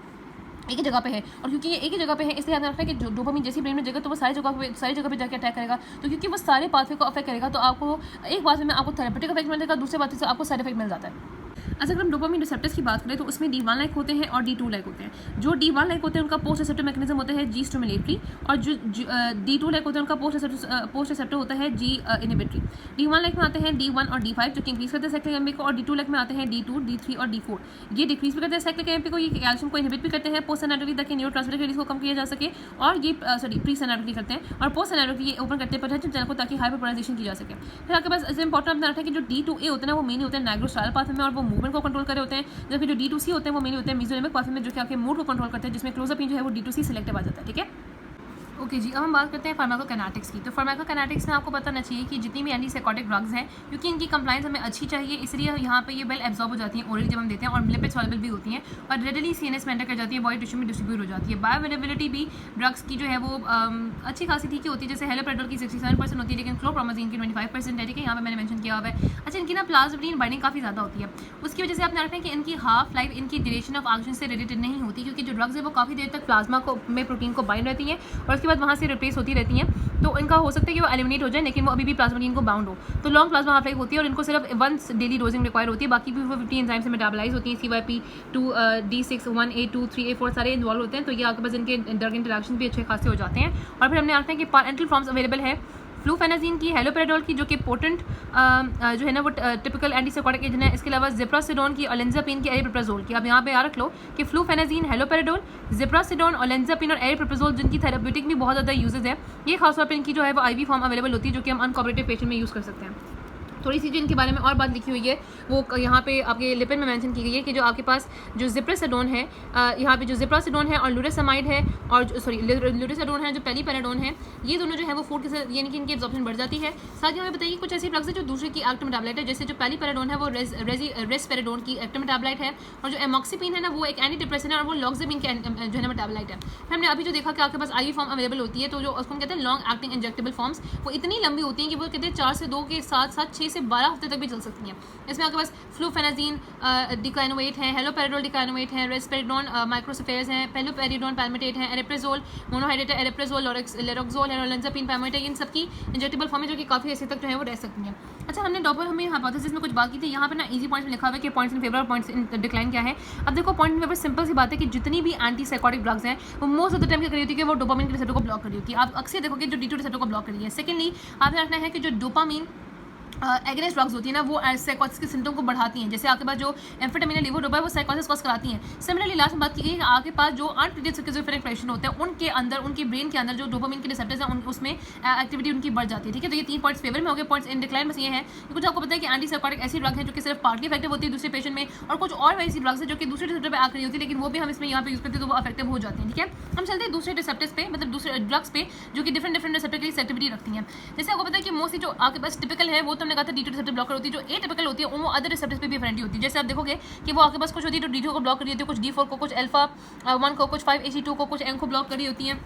एक ही जगह पे है, और क्योंकि ये एक ही जगह पे है इसलिए याद रखना है कि डोपामिन जैसी ब्रेन में जगह तो वो सारी जगह पे जाके अटैक करेगा। तो क्योंकि वो सारे पाथवे को अफेक्ट करेगा तो आपको एक पाथवे में आपको थेरेपेटिक इफेक्ट मिलेगा, दूसरे पाथवे से आपको साइड इफेक्ट मिल जाता है। अच्छा, अगर हम डोपामिन रिसेप्टर्स की बात करें तो उसमें D1 लाइक होते हैं और D2 लाइक होते हैं। जो D1 लाइक होते हैं उनका पोस्ट रिसेप्टर मैकेनिज्म होता है G स्टिमुलेटरी, और जो D2 लाइक होते हैं उनका पोस्ट रिसेप्टर होता है G इनहिबिटरी। D1 लाइक में आते हैं D1 और D5 जो कि इंक्रीज करते हैं साइक्लिक एमपी को, और D2 लाइक में आते हैं D2, D3 और D4। ये डिक्रीज भी करते हैं साइक्लिक एमपी को, ये कैल्शियम को इनहिबिट भी करते हैं पोस्ट सिनैप्टिक ताकि न्यूरोट्रांसमीटर की रिलीज को कम किया जा सके, और ये प्री सिनैप्टिक करते हैं, और पोस्ट सिनैप्टिक ये ओपन करते हैं पोटेंशियल चैनल को ताकि हाइपरपोलराइजेशन की जा सके। फिर आपके पास इंपॉर्टेंट अपना रखा है कि जो D2A होते हैं ना वो मेनली होते हैं नाइग्रोस्टाइल पाथवे में और वो मूवमेंट को कंट्रोल कर रहे होते हैं, जबकि जो D2C होते हैं वो मेनली होते हैं मेसोनेमिक पाथवे में जो कि आपके मूड को कंट्रोल करते हैं, जिसमें क्लोजअप जो है वो D2C सिलेक्टिव आ जाता है। ठीक है, ओके जी, अब हम बात करते हैं फार्माकोकाइनेटिक्स की। तो फार्माकोकाइनेटिक्स में आपको पता होना चाहिए कि जितनी भी एंटीसाइकोटिक ड्रग्स हैं, क्योंकि इनकी कंप्लाइंस हमें अच्छी चाहिए, इसलिए यहाँ पे ये वेल एब्जॉर्ब हो जाती हैं ओरली जब हम देते हैं, और लिपिड सॉल्युबल भी होती हैं और रेडली सीएनएस में एंटर कर जाती है, बॉडी टिश्यू में डिस्ट्रीब्यूट हो जाती है। बायोअवेलेबिलिटी भी ड्रग्स की जो है वो अच्छी खासी ठीक होती है, जैसे हेलोपेरिडोल की 67% होती है, लेकिन क्लोप्रोमाजीन की 25% है। ठीक है, यहाँ पे मैंने मेंशन किया हुआ है। अच्छा, इनकी ना प्लाज्मोडिन बाइंडिंग काफ़ी ज़्यादा होती है, उसकी वजह से आपने रखना है कि इनकी हाफ लाइफ इनकी ड्यूरेशन ऑफ एक्शन से रिलेटेड नहीं होती, क्योंकि जो ड्रग्स है वो काफ़ी देर तक प्लाज्मा को में प्रोटीन को बाइंड रहती है और उसके बाद वहाँ से रिप्लेस होती रहती हैं। तो इनका हो सकता है कि वो एलिमिनेट हो जाए, लेकिन वो अभी भी प्लाज्मोडिन को बाउंड हो। तो लॉन्ग प्लाज्मा हाफ लाइफ होती है और इनको सिर्फ वंस डेली डोजिंग रिक्वायर होती है, बाकी भी वो 50 एंजाइम से मेटाबोलाइज होती हैं। CYP2, D6, 1, A2, 3, A4 सारे इन्वॉल्व होते हैं। तो ये आपके पास इनके ड्रग इंटरेक्शन भी अच्छे खासे हो जाते हैं। और फिर हमने आता है कि पैरेंटल फॉर्म्स अवेलेबल है फ्लूफेनाजीन की, हेलोपेरिडोल की जो कि पोटेंट जो है ना वो टिपिकल एंटीसाइकोटिक एजेंट है। इसके अलावा जिप्रासिडोन की, ओलेंजापिन की, एरिप्रिप्राजोल की। अब यहाँ पे याद रख लो कि फ्लूफेनाजीन, हेलोपेरिडोल, जिप्रासिडोन, ओलेंजापिन और एरिप्रिप्राजोल जिनकी थेरेप्यूटिक भी बहुत ज़्यादा यूजेज है, ये खासतौर पर इनकी जो है वो IV फॉर्म अवेलेबल होती है, जो कि हम अनकोऑपरेटिव पेशेंट में यूज़ कर सकते हैं। थोड़ी सी जो इनके बारे में और बात लिखी हुई है वो यहाँ पे आपके लिपिड में मेंशन की गई है कि जो आपके पास जो जिप्रासिडोन है, यहाँ पे जो जिप्रासिडोन है और लुरेसमाइड है, और लुरेसडोन है, जो पेलीपेराडोन है, ये दोनों जो है वो फूड के साथ यानी कि इनकी एब्जॉर्प्शन बढ़ जाती है। साथ ही हमें बताइए कुछ ऐसी ड्रग्स है जो दूसरे की एक्टिव मेटाबोलाइट है, जैसे जो पेलीपेराडोन है वो रेस्पेराडोन की एक्टिव मेटाबोलाइट है, और जो एमॉक्सिपिन है ना वो एक एंटी डिप्रेसेंट है और वो लॉक्सिबिन की जो है ना मेटाबोलाइट है। फिर हमने अभी जो देखा कि आपके पास IV फॉर्म अवेलेबल होती है, तो जो उसको हम कहते हैं लॉन्ग एक्टिंग इंजेक्टेबल फॉर्म्स, वो इतनी लंबी होती हैं कि वो कहते हैं 4 से 2 के साथ 6 से 12 हफ्ते तक भी चल सकती हैं। इसमें आपके पास फ्लूफेनाजीन डिक्लाइनोवेट है, हेलोपेरिडोल डिक्लाइनोवेट है, रेस्पेरिडोन माइक्रोसिफेयर्स हैं, पेलोपेरिडोन पैल्मिटेट है, एरिप्रिजोल मोनोहाइड्रेट है, एरिप्रिजोल लेरोक्सोल है, ओलेंजापिन पैल्मिटेट है, इन सबकी इंजेक्टेबल फॉर्म है जो कि काफ़ी ऐसे तक जो है वो रह सकती हैं। अच्छा, हमने हाइपोथेसिस में कुछ बात की थी, यहाँ पे ना इजी पॉइंट्स में लिखा हुआ है कि पॉइंट्स इन फेवर और पॉइंट्स इन डिक्लाइन क्या है। अब देखो, पॉइंट इन फेवर सिंपल सी बात है कि जितनी भी एंटीसाइकोटिक ड्रग्स हैं वो मोस्ट ऑफ द टाइम क्या करी होती है कि वो डोपामिन के रिसेप्टर को ब्लॉक कर रही होती है। आप अक्सर देखोगे जो D2 रिसेप्टर को ब्लॉक कर रही है। सेकेंडली आपने रखना है कि जो डोपामिन एगनेस्ट ड्रग्स होती है ना, वो साइकोसिस के सिम्टम को बढ़ाती हैं। जैसे आपके पास जो एम्फेटामिन लीवोडोपा है वो साइकोसिस कॉज कराती हैं। सिमिलरली लास्ट में बात की गई है आपके पास जो अनट्रीटेड स्किज़ोफ्रेनिक पेशेंट होते हैं उनके अंदर, उनके ब्रेन के अंदर जो डोपामिन के रिसेप्टर्स हैं उसमें एक्टिविटी उनकी बढ़ जाती है। ठीक है, तो ये 3 पॉइंट्स फेवर में हो गए। पॉइंट्स इन डिक्लाइन बस ये है कि कुछ आपको पता है कि एंटी साइकोटिक ऐसी ड्रग है जो कि सिर्फ पार्टली इफेक्टिव होती है दूसरे पेशेंट में, और कुछ और ऐसी ड्रग्स है जो कि दूसरे रिसेप्टर पर आकर नहीं होती, लेकिन वो भी हम इसमें यहाँ पे यूज करते हैं तो वो इफेक्टिव हो जाते हैं। ठीक है, हम चलते हैं दूसरे रिसेप्टर्स पे, मतलब दूसरे ड्रग्स पे जो कि डिफरेंट रिसेप्टर के लिए एक्टिविटी रखती हैं। जैसे आपको पता है कि मोस्टली जो आपके पास टिपिकल है वो तो हमने कहा था D2 रिसेप्टर ब्लॉकर होती है, जो एटिपिकल होती है वो अदर रिसेप्टर्स पे भी फ्रेंडली होती है। जैसे आप देखोगे कि वो आपके पास कुछ होती है जो D2 को ब्लॉक कर रही होती है, कुछ D4 को, कुछ अल्फा 1 को, कुछ 5-HT2 को, कुछ M को ब्लॉक कर रही होती है।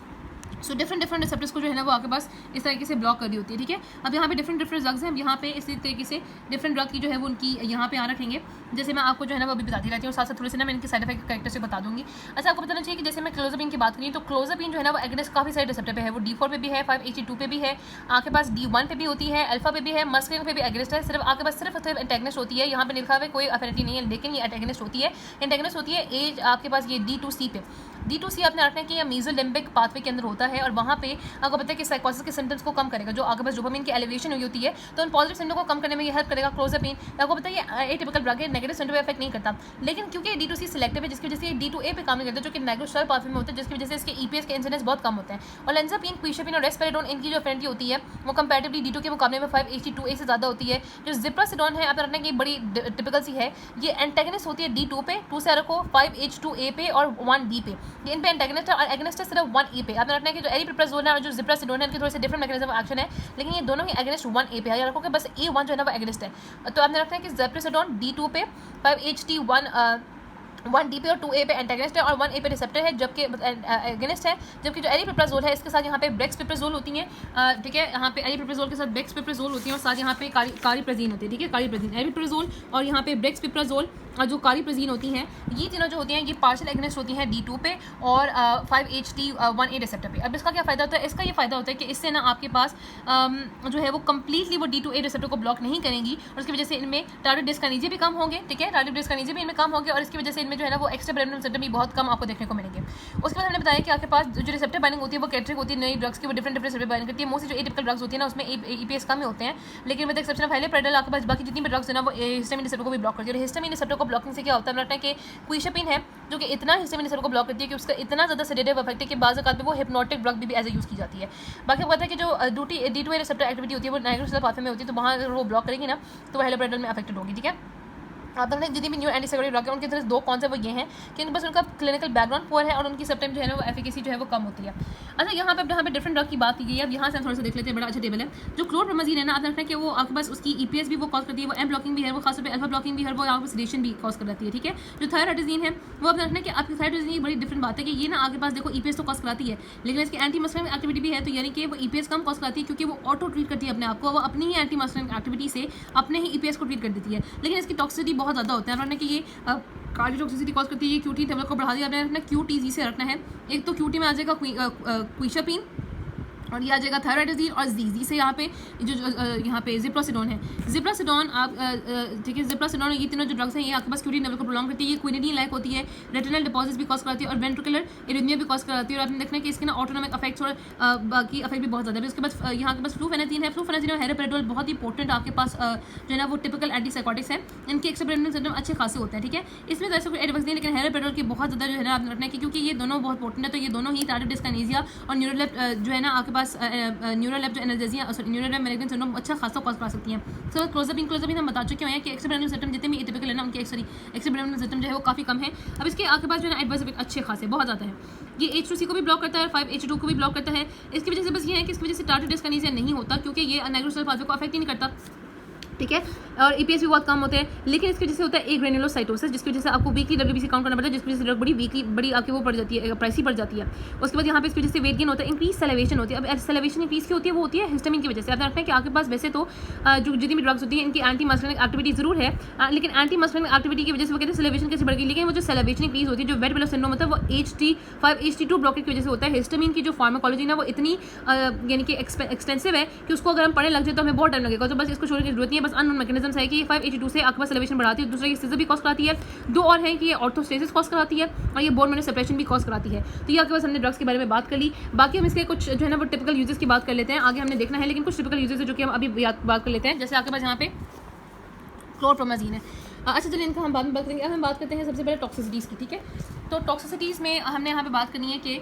सो डिफरेंट रिसेप्टर्स को जो है ना वो आपके पास इस तरीके से ब्लॉक कर रही होती है। ठीक है, अब यहाँ पे डिफरेंट ड्रग्स हैं, हम यहाँ पे इसी तरीके से डिफरेंट ड्रग की जो है वो उनकी यहाँ पे आ रखेंगे। जैसे मैं आपको जो है ना वो अभी बताती रहती हूँ, साथ साथ थोड़ी से ना मैं इनके साइड इफेक्ट कैरेक्टर से बता दूँगी। अच्छा, आपको बताना चाहिए कि जैसे मैं क्लोज़ापिन की बात करी तो क्लोज़ापिन जो है ना वो एगनेस्ट काफ़ी सारे रिसेप्टर पे है, वो D4 पे भी है, 5-HT2 पे भी है, आपके पास D1 पे भी होती है, अल्फा पे भी है, मस्कलिन पे भी एगनेस्ट है। सिर्फ आपके पास सिर्फ एंटेगनिस्ट होती है, यहाँ पे लिखा हुआ है कोई अफिनिटी नहीं है, लेकिन ये एंटेगनिस्ट होती है। एंटेगनिस्ट होती है एज आपके पास ये D2C पे। D2C आपने रखना है कि यह मीजोलिम्बिक पाथवे के अंदर होता है, और वहाँ पे आपको पता है कि साइकोसिस के सिम्टम्स को कम करेगा। जो आपके पास डोपामिन की एलिवेशन हुई होती है तो उन पॉजिटिव सिम्टम को कम करने में ये हेल्प करेगा क्लोज़ापिन। आपको पता है ये एटिपिकल ड्रग है, नेगेटिव सिम्टम पे इफेक्ट नहीं करता, लेकिन क्योंकि D2C सिलेक्टिव है जिसकी वजह से D2A पे काम नहीं करता, जो कि नाइट्रोस्टाइल पाथवे में होता है, जिसकी वजह से इसके EPS के इंसिडेंस बहुत कम होते हैं। और लेंजापिन, क्विशापिन और रेस्पेराडोन इनकी जो फ्रेंडली होती है वो कंपैरेटिवली D2 के मुकाबले में 5-HT2A से ज़्यादा होती है। जो जिप्रासिडोन है आपने रखना कि बड़ी टिपिकल सी है, ये एंटेगनिस्ट होती है D2 पे, 2 से रखो, 5-H2A पे और 1D पे, ये इन पे एंटेगनिस्ट है, और एगनिस्ट है सिर्फ 1A पे। आपने रखना है कि जो एरिप्रिप्राजोल है और जो जिप्रासिडोन है इनके थोड़े से डिफरेंट मैकेनिज्म ऑफ एक्शन है, लेकिन ये दोनों ही एगनिस्ट 1A पे है। याद रखो कि बस A1 जो है ना वो एगनिस्ट है। तो आपने रखना है कि जिप्रासिडोन D2 पे, 1D पे और 2A पे एंटेगनिस्ट है और 1A पे रिसेप्टर है, जबकि एगनिस्ट है। जबकि जो एरिप्रिप्राजोल है इसके साथ यहाँ पे ब्रेक्सपिप्राजोल होती हैं। ठीक है, यहाँ पे एरिप्रिप्राजोल के साथ ब्रेक्सपिप्राजोल होती है, और साथ यहाँ पे कारिप्राज़ीन होती है। ठीक है, कारिप्राज़ीन, एरिप्रिप्राजोल और यहाँ पे ब्रेक्सपिप्राजोल और जो कारिप्राज़ीन होती हैं, ये तीनों जो होती हैं ये पार्शियल एगनिस्ट होती हैं D2 पे और 5-HT1A रिसेप्टर पे। अब इसका क्या फ़ायदा होता है? इसका ये फ़ायदा होता है कि इससे ना आपके पास जो है वो कम्प्लीटली वो D2A रिसेप्टर को ब्लॉक नहीं करेंगी, और उसकी वजह से इनमें टारगेट डिस्काइनेसिया भी कम होंगे। ठीक है, टारगेट डिस्काइनेसिया भी इनमें कम होंगे, और इसकी वजह से इनमें जो है ना वो एक्स्ट्रा ब्रेनल सिम्टम भी बहुत कम आपको देखने को मिलेंगे। उसके बाद हमने बताया कि आपके पास जो रिसेप्टर बाइंडिंग होती है वो कैटरिक होती है, नई ड्रग्स की वो डिफरेंट रिसेप्टर बाइंडिंग करती है। मोस्टली जो एटिपिकल ड्रग्स होती है ना उसमें EPS कम ही होते हैं, लेकिन विद एक्सेप्शन ऑफ हैलोपेरिडोल आपके पास बाकी जितनी भी ड्रग्स है ना वो हिस्टामिन रिसेप्टर को भी ब्लॉक करती है। और हिस्टामिन रिसेप्टर को ब्लॉकिंग से क्या होता है कि क्विशापिन है जो कि इतना हिस्टामिन रिसेप्टर को ब्लॉक करती है कि उसका इतना ज़्यादा सेडेटिव इफेक्ट है कि बाज़ औक़ात में वो हिप्नोटिक ड्रग भी एज ए यूज़ की जाती है। बाकी आपको पता है कि जो D2A रिसेप्टर एक्टिविटी होती है वो नाइट्रोस्टाइल पाथवे में होती है, तो वहाँ अगर वो ब्लॉक करेंगी ना तो हैलोपेरिडोल में अफेक्टेड होगी। ठीक है, आप देखते हैं जितनी भी न्यू एंटीसाइकोटिक ड्रग है उनके तरह 2 कॉन्सेप्ट वो ये हैं कि बस उनका क्लिनिकल बैकग्राउंड पुअर है और उनकी सब टाइम जो है ना वो एफिकेसी जो है वो कम होती है। अच्छा, यहाँ पे डिफरेंट ड्रग की बात की गई है। अब यहाँ से हम थोड़ा सा देख लेते हैं, बड़ा अच्छा टेबल है। जो क्लोरप्रोमाज़ीन है ना, आपने रखना है कि वो आपके पास उसकी EPS भी वो कॉज करती है, वो M ब्लॉकिंग भी है, वो खासतौर पे अल्फा ब्लॉकिंग भी है, वो यहाँ पर सेडेशन भी कॉज कर जाती है। ठीक है, जो थायराइडोज़िन है वो आपने रखना है कि आपकी थायराइडोज़िन की बड़ी डिफरेंट बात है कि ये ना आपके पास देखो EPS तो कॉज कराती है, लेकिन इसकी एंटी मस्कुलर एक्टिविटी भी है, तो यानी कि वो EPS कम कॉज कराती है क्योंकि वो ऑटो ट्रीट करती है अपने आप को, वो अपनी ही एंटी मस्कुलर एक्टिविटी से अपने ही EPS को ट्रीट कर देती है, लेकिन इसकी टॉक्सिसिटी बहुत ज़्यादा होता है। आपने ये कार्डियोटॉक्सिसिटी कॉज करती है, ये QT लेवल को बढ़ा दिया। आपने रखना QTZ से रखना है। एक तो QT में आ जाएगा क्विशापिन, और ये आ जाएगा थायराइडोज़िन, और ZZ से यहाँ पे जो यहाँ पे जिप्रासिडोन है। जिप्रासिडोन आप ठीक है, जिप्रासिडोन ये तीनों जो ड्रग्स हैं ये आपके पास QT लेवल को प्रोलॉन्ग करती है। ये क्विनिडीन लाइक होती है, रेटिनल डिपॉजिट्स भी कॉज कराती है और वेंट्रिकुलर इरिथमिया भी कॉज कराती है। और आपने देखना है कि इसके ना ऑटोनॉमिक इफेक्ट्स और बाकी इफेक्ट भी बहुत ज़्यादा है। उसके बाद यहाँ के पास फ्लूफेनाज़िन है। फ्लूफेनाज़िन और हैलोपेरिडोल बहुत ही इंपॉर्टेंट आपके पास जो है ना वो टिपिकल एंटीसाइकोटिक्स है, इनके एक्सपेरिमेंटल सिम्टम अच्छे खासे होते हैं। ठीक है, इसमें तो ऐसा कोई एडवांस नहीं, लेकिन हैलोपेरिडोल की बहुत ज़्यादा जो है ना आपने रखना है कि क्योंकि ये दोनों बहुत इंपॉर्टेंट है, तो ये दोनों ही टारगेट डिस्काइनेसिया और न्यूरोलेप जो है ना आपके पास न्यूरोलेप जो एनाल्जेसिया न्यूरोलेप मैलिग्नेंट सिंड्रोम अच्छा खासा कॉज करा सकती हैं। सो क्लोज़ापिन हम बता चुके हैं कि एक्सपेरिमेंटल सिस्टम जितने भी एटिपिकल है ना उनके एक्सपेरिमेंटल सिस्टम जो है वो काफ़ी कम है। अब इसके आपके पास जो है ना एडवर्स इफेक्ट अच्छे खासे बहुत ज़्यादा है। ये H2C को भी ब्लॉक करता है, 5-H2 को भी ब्लॉक करता है। इसकी वजह से बस ये है कि इसकी वजह से टारगेट डिस्काइनेसिया नहीं होता क्योंकि ये नाइट्रोस्टाइल पाथवे को अफेक्ट ही नहीं करता। ठीक है, और EPS भी बहुत कम होते हैं, लेकिन इसकी वजह से होता है एक ग्रेनुलोसाइटोसिस, जिसकी वजह से आपको वीकली WBC काउंट करना पड़ता है, जिसकी वजह से ड्रग बड़ी आपकी वो पड़ जाती है, प्राइसी पड़ जाती है। उसके बाद यहाँ पे इसकी वजह से वेट गेन होता है, इंक्रीज सेलेवेशन होती है। अब सेलेवेशन इंक्रीज की होती है वो होती है हिस्टामिन की वजह से। आप रखते हैं कि आपके पास वैसे तो जो जितनी भी ड्रग्स होती हैं इनकी एंटी मस्कुलर एक्टिविटी जरूर है, लेकिन एंटी मस्कुलर एक्टिविटी की वजह से वो कहते हैं सेलेवेशन कैसे बढ़ गई, लेकिन वो जो सेलेवेशन इंक्रीज होती है, जो वेट बेलो सिंड्रोम होता है वो H5-HT2 ब्लॉकेज की वजह से होता है। हिस्टामिन की जो फार्माकोलॉजी ना वो इतनी यानी कि एक्सटेंसिव है कि उसको अगर हम पढ़ने लग जाए तो हमें बहुत टाइम लगेगा, तो बस इसको छोड़ने की जरूरत नहीं है। पास अननोन मैकेनिज्म है कि ये 582 से आपके पास एलिवेशन बढ़ाती है, दूसरा ये सीजर भी कॉज कराती है, दो और है कि ये ऑर्थोस्टेसिस कॉज कराती है और ये बोन मैरो सेपरेशन भी कॉज कराती है। तो ये आपके पास हमने ड्रग्स के बारे में बात कर ली। बाकी हम इसके कुछ जो है ना वो टिपिकल यूजेस की बात कर लेते हैं, आगे हमने देखना है, लेकिन कुछ टिपिकल यूजेस है जो कि हम अभी बात कर लेते हैं। जैसे आपके पास यहाँ पे क्लोरप्रोमाजीन है। अच्छा चलिए इनका हम बाद में बात करेंगे। अब हम बात करते हैं सबसे पहले टॉक्सिसिटीज़ की, ठीक है। तो टॉक्सिसिटीज़ में हमने यहाँ पे बात करनी है कि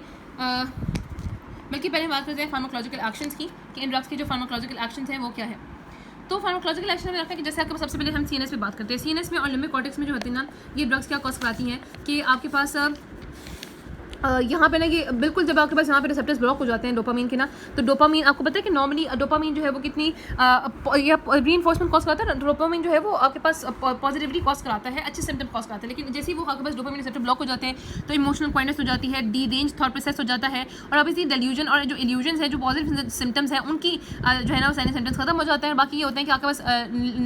बल्कि पहले हम बात करते हैं फार्माकोलॉजिकल एक्शंस की, कि इन ड्रग्स के जो फार्माकोलॉजिकल एक्शंस हैं वो क्या है। तो फार्माकोलॉजिकल एक्शन में लगता है कि जैसे आपके पास सबसे पहले हम सीएनएस पे बात करते हैं। सीएनएस में और लिम्बिक कॉर्टेक्स में जो होती है ना, ये ड्रग्स क्या कॉज कराती हैं कि आपके पास यहाँ पे ना ये बिल्कुल जब आपके पास यहाँ पे रिसेप्टर्स ब्लॉक हो जाते हैं डोपामीन के ना, तो डोपामीन आपको पता है कि नॉर्मली डोपामीन जो है वो कितनी रीइंफोर्समेंट कॉज कराता है। डोपामीन जो है वो आपके पास पॉजिटिविटी कॉज कराता है, अच्छे सिम्टम कॉज कराता है, लेकिन जैसे ही वो आपके पास डोपामीन रिसेप्टर ब्लॉक हो जाते हैं तो इमोशनल क्वाइटनेस हो जाती है, डी रेंज थॉट प्रोसेस हो जाता है, और अब इसी डेल्यूजन और जो इल्यूजन है, जो पॉजिटिव सिम्टम्स हैं उनकी जो है ना वो साइनिक सिम्टम्स खत्म हो जाते हैं। बाकी ये होता है कि आपके पास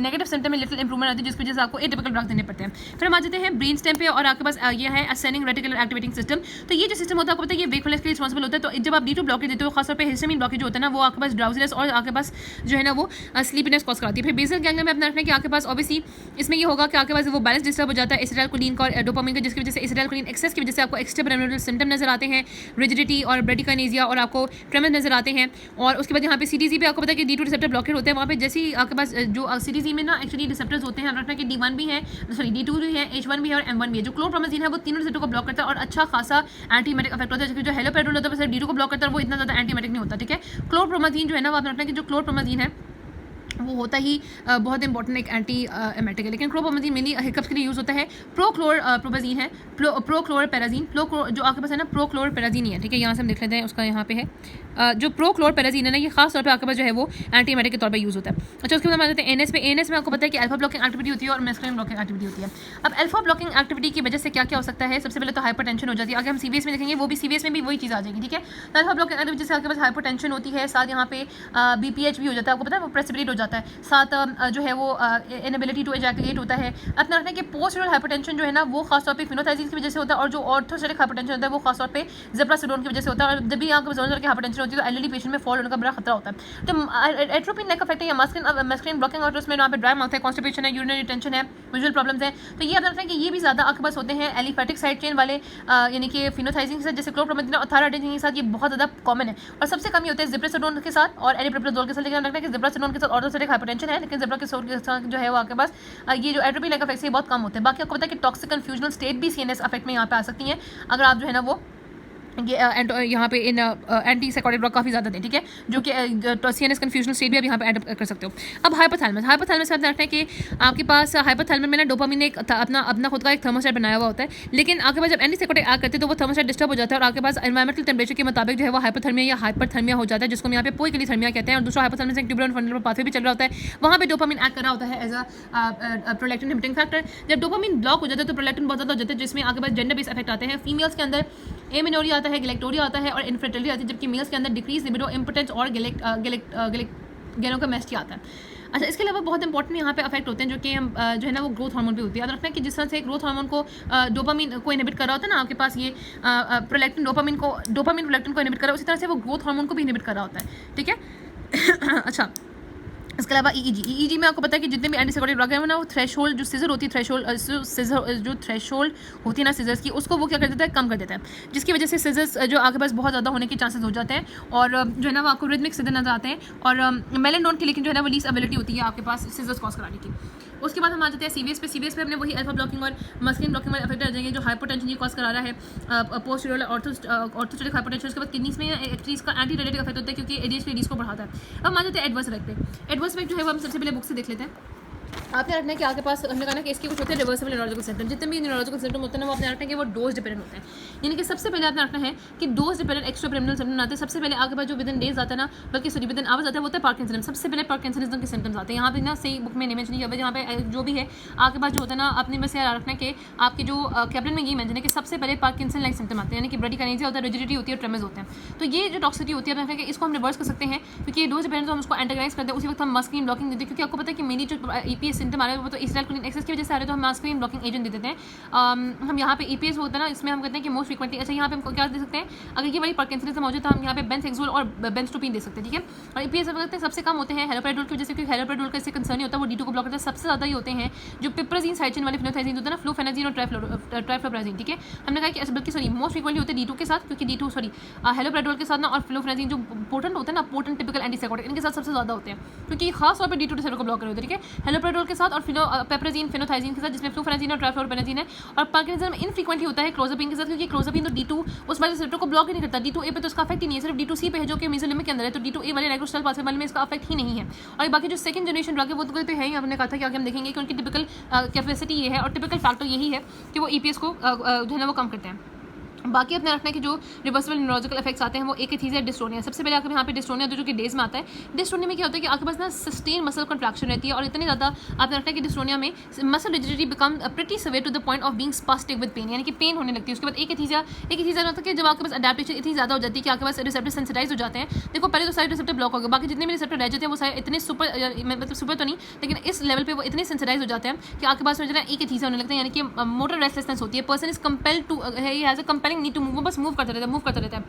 नेगेटिव सिम्टम में लिटिल इंप्रूवमेंट आती है, जिसकी वजह से आपको एटिपिकल ड्रग्स देने पड़ते हैं। फिर हम आ जाते हैं ब्रेन स्टेम पे, और आपके पास ये है असेंडिंग रेटिकुलर एक्टिवेटिंग सिस्टम। तो ये जो सिस्टम होता है आपको पता है ये वेकफुलनेस के लिए रिस्पॉन्सिबल होता है। तो जब आप D2 ब्लॉकेज देते हो, खासतौर पे हिस्टामिन ब्लॉकेज जो होता है ना, वो आपके पास ड्राउजीनेस और आपके पास जो है ना वो स्लीपीनेस कॉज कराती है। फिर बेसल गैंग्लियन में अपना रखना है कि आपके पास ऑब्वियसली इसमें ये होगा कि आपके पास वो बैलेंस डिस्टर्ब हो जाता है एसिटाइलकोलिन का और डोपामाइन का, जिसकी वजह से एसिटाइलकोलिन एक्सेस की वजह से आपको एक्स्ट्रापिरामिडल सिम्टम नजर आते हैं, रिजिडिटी और ब्रेडिकाइनेसिया, और आपको ट्रेमर नजर आते हैं। और उसके बाद यहाँ पे CTZ पे आपको पता है कि D2 रिसेप्टर ब्लॉकेट होते हैं। वहाँ पे जैसे ही आपके पास जो CTZ में ना एक्चुअली रिसेप्टर्स होते हैं, रखना कि D1 भी है, सॉरी D2 भी है, H1 भी है और M1 भी है। जो क्लोरप्रोमाजीन है वो तीनों रिसेप्टर को ब्लॉक करता है और अच्छा खासा एंटीमेटिक इफेक्ट होता है, जबकि जो हेलोपेरिडोल होता है D2 को ब्लॉक करता है, वो इतना ज़्यादा एंटीमेटिक नहीं होता, ठीक है। क्लोरप्रोमाजीन जो है ना वो आपने रखना कि जो क्लोरप्रोमाजीन है वो होता ही बहुत इंपॉर्टेंट एक एंटी एमेटिक है, लेकिन क्लोरप्रोमाजीन मेनली हिकअप्स के लिए यूज़ होता है। प्रोक्लोरप्रोमाजीन है, प्रोक्लोरपेराजीन, जो आपके पास है ना प्रोक्लोरपेराजीन ही है, ठीक है। यहाँ से हम देख लेते हैं उसका, यहाँ पे है जो प्रोक्लोरपेराजीन है ना, ये खास तौर पे आपके पास जो है वो एंटी एमेटिक के तौर पे यूज़ होता है। अच्छा उसके बाद हम आ जाते हैं एनएस पे। एनएस में आपको पता है कि अल्फा ब्लॉकिंग एक्टिविटी होती है और मेस्कलिन ब्लॉकिंग एक्टिविटी होती है। अब अल्फा ब्लॉकिंग एक्टिविटी की वजह से क्या क्या हो सकता है, सबसे पहले तो हाइपरटेंशन हो जाती है। अगर हम सीवीएस में देखेंगे वो भी सीवीएस में भी वही चीज़ आ जाएगी, ठीक है। तो अल्फा ब्लॉकिंग एक्टिविटी से आपके पास हाइपरटेंशन होती है, साथ यहाँ पे BPH भी हो जाता है, आपको पता है वो प्रेसिपिटेट हो जाता है, साथ जो है वो इनएबिलिटी टू एजैकुलेट होता है। अपना रखना है कि पोस्टरल हाइपरटेंशन जो है ना वो खासतौर पे फिनोथाइजिन की वजह से होता है, और जो ऑर्थोस्टेटिक हाइपरटेंशन होता है वो खासतौर पे ज़ेब्रासिडोन की वजह से होता है। और जब भी आपको जोनल की हाइपरटेंशन होती है तो एलईडी पेशेंट में फॉल होने का बड़ा खतरा होता है। तो एट्रोपी नेक अफेक्ट है या मस्कुलिन ब्लॉकिंग, और उसमें यहाँ पे ड्राई माउथ है, कॉन्स्टिपेशन है, यूरिनरी टेंशन है, विजुअल प्रॉब्लम्स है। तो ये अपना रखना है कि ये भी ज़्यादा आपके पास होते हैं एलिफेटिक साइड चेन वाले, यानी कि फिनोथाइजिन के साथ, जैसे क्लोरप्रोमाजीन और थायराइडेजिन के साथ ये बहुत ज़्यादा कॉमन है। और सबसे कम ये होते हैं ज़ेब्रासिडोन के साथ और एरिप्रोप्राजोल के साथ। लेकिन रखना है कि ज़ेब्रासिडोन के साथ ऑर्थोस्टेटिक हाइपरटेंशन है, लेकिन ज़ेब्रासिडोन के साथ जो है वो आपके पास ये जो एट्रोपी नेक अफेक्ट है बहुत कम होते हैं। बाकी आपको पता है कि टॉक्सिक कन्फ्यूजनल स्टेट भी CNS अफेक्ट में यहाँ पे आ सकती हैं, अगर आप जो है ना वो ये यहाँ पे इन एंटी साइकोटिक ड्रग काफ़ी ज़्यादा दें, ठीक है, जो कि CNS कन्फ्यूजनल स्टेट भी आप यहाँ पे ऐड कर सकते हो। अब हाइपोथैलेमस में रखना है कि आपके पास हाइपोथैलेमस में ना डोपामिन एक अपना खुद का एक थर्मोस्टेट बनाया हुआ होता है, लेकिन आपके पास जब एंटी साइकोटिक एक्ट करते हैं तो वो थर्मोस्टेट डिस्टर्ब हो जाता है और आपके पास एनवायरमेंटल टेम्परेचर के मुताबिक जो है वो हाइपोथर्मिया या हाइपरथर्मिया हो जाता है, जिसको हम यहाँ पे पोइक्लिथर्मिया कहते हैं। और दूसरा हाइपोथैलेमस एक ट्यूबुलर फंडल पाथवे भी चल रहा होता है, वहाँ पे डोपामिन एक्ट कर रहा होता है as a prolactin inhibiting factor. जब डोपामिन ब्लॉक हो जाता है तो प्रोलैक्टिन बहुत ज़्यादा हो जाता है, जिसमें आपके पास जेंडर बेस्ड इफेक्ट आते हैं। फीमेल्स के अंदर एमिनोरिया आता है, गैलेक्टोरिया आता है और इनफर्टिलिटी आती है, जबकि मेल्स के अंदर डिक्रीज लिबिडो, इंपोटेंस और गैनोकोमेस्टिया आता है। अच्छा इसके अलावा बहुत इंपॉर्टेंट यहाँ पे अफेक्ट होते हैं जो कि हम जो है ना वो ग्रोथ हार्मोन पे होती है। याद रखना है कि जिस तरह से ग्रोथ हार्मोन को डोपामिन को इनहिबिट कर रहा होता है ना, आपके पास ये प्रोलैक्टिन डोपामिन प्रोलैक्टिन को इनहिबिट कर रहा है, उसी तरह से वो ग्रोथ हार्मोन को भी इनहिबिट कर रहा होता है, ठीक है। अच्छा इसके अलावा EEG में आपको पता है कि जितने भी एंटीसाइकोटिक ड्रग है ना वो थ्रेशोल्ड जो सीजर होती है, थ्रेशोल्ड होती है ना सीजर्स की, उसको वो क्या कर देता है, कम कर देता है, जिसकी वजह से सीजर्स जो आपके पास बहुत ज़्यादा होने के चांसेस हो जाते हैं और जो है ना वो आपको रिदमिक सीजर नजर आते हैं और मेलेनोन की, लेकिन जो है ना वो लीस्ट एबिलिटी होती है आपके पास सीजर्स कॉज कराने की। उसके बाद हम आ जाते हैं सीवीएस पे हमने वही अल्फा ब्लॉकिंग और मस्कुलिन ब्लॉकिंग वाले इफेक्ट आ जाएंगे जो हाइपरटेंशन ये कॉज करा रहा है, पोस्टीरियर ऑर्थोस्टेटिक हाइपरटेंशन। उसके बाद किडनीज में एक्चुअली इसका एंटी डायरेटिक इफेक्ट होता है क्योंकि ADHD को बढ़ाता है। अब हम आ जाते हैं एडवर्स इफेक्ट पे। एडवर्स इफेक्ट जो है वो हम सबसे पहले बुक से देख लेते हैं। आपने रखना है कि आपके पास हमने कहा ना कि इसके कुछ होते हैं रिवर्सिबल न्यूरोलॉजिकल सिम्टम, जितने भी न्यूरोलॉजिकल सिम्टम होते हैं ना वो आपने रखना है कि वो डोज डिपेंडेंट होते हैं, यानी कि सबसे पहले आपने रखना है कि डोज डिपेंडेंट एक्स्ट्रापिरामिडल सिम्टम आते हैं। सबसे पहले आपके पास जो विदिन डेज आता है ना, बल्कि सॉरी विदिन आवर्स आता है, वो होता है पार्किंसनिज्म। सबसे पहले पार्किंसनिज्म के सिम्टम्स आते हैं। यहाँ पे ना सही बुक में नहीं मेंशन किया हुआ, यहाँ पे जो भी है आपके पास जो होता है ना, अपने में से रखना है कि आपके जो कैप्टन में ये मेंशन है कि सबसे पहले पार्किंसन लाइक सिम्टम आते हैं, यानी कि ब्रेडिकाइनेसिया होता है, रिजिडिटी होती है, ट्रेमर्स होते हैं। तो ये जो टॉक्सिसिटी होती है कि इसको हम रिवर्स कर सकते हैं क्योंकि ये डोज डिपेंडेंट, तो हम उसको एंटागोनाइज करते हैं, उसी वक्त हम मस्कुलिन ब्लॉकिंग देते हैं, क्योंकि आपको पता है कि मेरी जो EPA सिम्टम आ रहे हैं वो तो एसिटाइलकोलिन एक्सेस की वजह से आ रहे हैं, तो हम मास्कुलिन ब्लॉकिंग एजेंट दे देते हैं। हम यहाँ पे EPS होता है ना, इसमें हम कहते हैं कि मोस्ट फ्रीक्वेंटली, अच्छा यहाँ पे हम क्या दे सकते हैं, अगर ये वाली पार्किंसनिज्म हो जाए तो हम यहाँ पे बेंसेक्सोल और बेंजोट्रोपिन दे सकते हैं, ठीक है। और EPS कहते हैं सबसे कम होते हैं हेलोपेराडोल की वजह से, क्योंकि हेलोपेराडोल का इससे कंसर्न नहीं होता, वो D2 को ब्लॉक करता है। सबसे ज़्यादा ही होते हैं जो पिप्राजीन साइड चेन वाले फिनोथाइजीन होते हैं ना, फ्लूफेनाजीन और ट्राइफ्लोप्राजीन, ठीक है। हमने कहा कि बल्कि सॉरी मोस्ट फ्रीक्वेंटली होते हैं D2 के साथ, क्योंकि D2 सॉरी हेलोपेराडोल के साथ ना, और फ्लूफेनाजीन जो पोटेंट होता है ना, पोटेंट टिपिकल एंटीसाइकोटिक, इनके साथ सबसे ज़्यादा होते हैं, क्योंकि खास तौर पर D2 रिसेप्टर को ब्लॉक कर होते हैं, ठीक है। हेलोपेराडोल के साथ और पेप्राजीन फिनोथाइजीन के साथ, जिसमें फ्लूफेनाजीन और ट्राइफ्लोपेनाजीन है। और पार्किंसनिज्म इनफ्रीक्वेंटली होता है क्लोजापिन के साथ, क्योंकि क्लोजापिन तो D2 उस वाले रिसेप्टर को ब्लॉक ही नहीं करता, D2A पे तो इसका अफेक्ट ही नहीं है, सिर्फ D2C पे है जो कि मेसोलिमिक के अंदर है, तो D2A वाले रेगुलर पाथवे वाले में इसका अफेक्ट ही नहीं है। और बाकी जो सेकंड जनरेशन ड्रग है वो तो है ही, हमने कहा था कि आगे हम देखेंगे कि उनकी टिपिकल कैपेसिटी ये है और टिपिकल फैक्टर यही है कि वो EPS को जो है ना वो कम करते हैं। बाकी अपने रखना है कि जो रिवर्सिबल न्यूरोलॉजिकल इफेक्ट्स आते हैं वो एक एथीजिया डिस्टोनिया। सबसे पहले आकर यहाँ पे डिस्टोनिया जो कि डेज में आता है। डिस्टोनिया में क्या होता है कि आपके पास ना सस्टेन मसल कंट्रैक्शन रहती है, और इतनी ज़्यादा आपने रखना है कि डिस्टोनिया में muscle rigidity become pretty severe to the point of being spastic with pain, यानी कि पेन होने लगती है। उसके बाद एक एथीजिया होता है कि जब आपके पास अडैप्टेशन इतनी ज़्यादा हो जाती है कि आपके पास रिसेप्टर सेंसिटाइज हो जाते हैं। देखो पहले तो सारे रिसेप्टर ब्लॉक हो गए, बाकी जितने भी रिसेप्टर रह जाते हैं वो सारे इतने सुपर तो नहीं, लेकिन इस लेवल पे वो इतने सेंसिटाइज हो जाते हैं कि आपके पास जो है एक एथीजिया होने लगता है, यानी कि मोटर रेस्टलेसनेस होती है। Person is compelled to has a compelling need to move, बस मूव करता रहता है।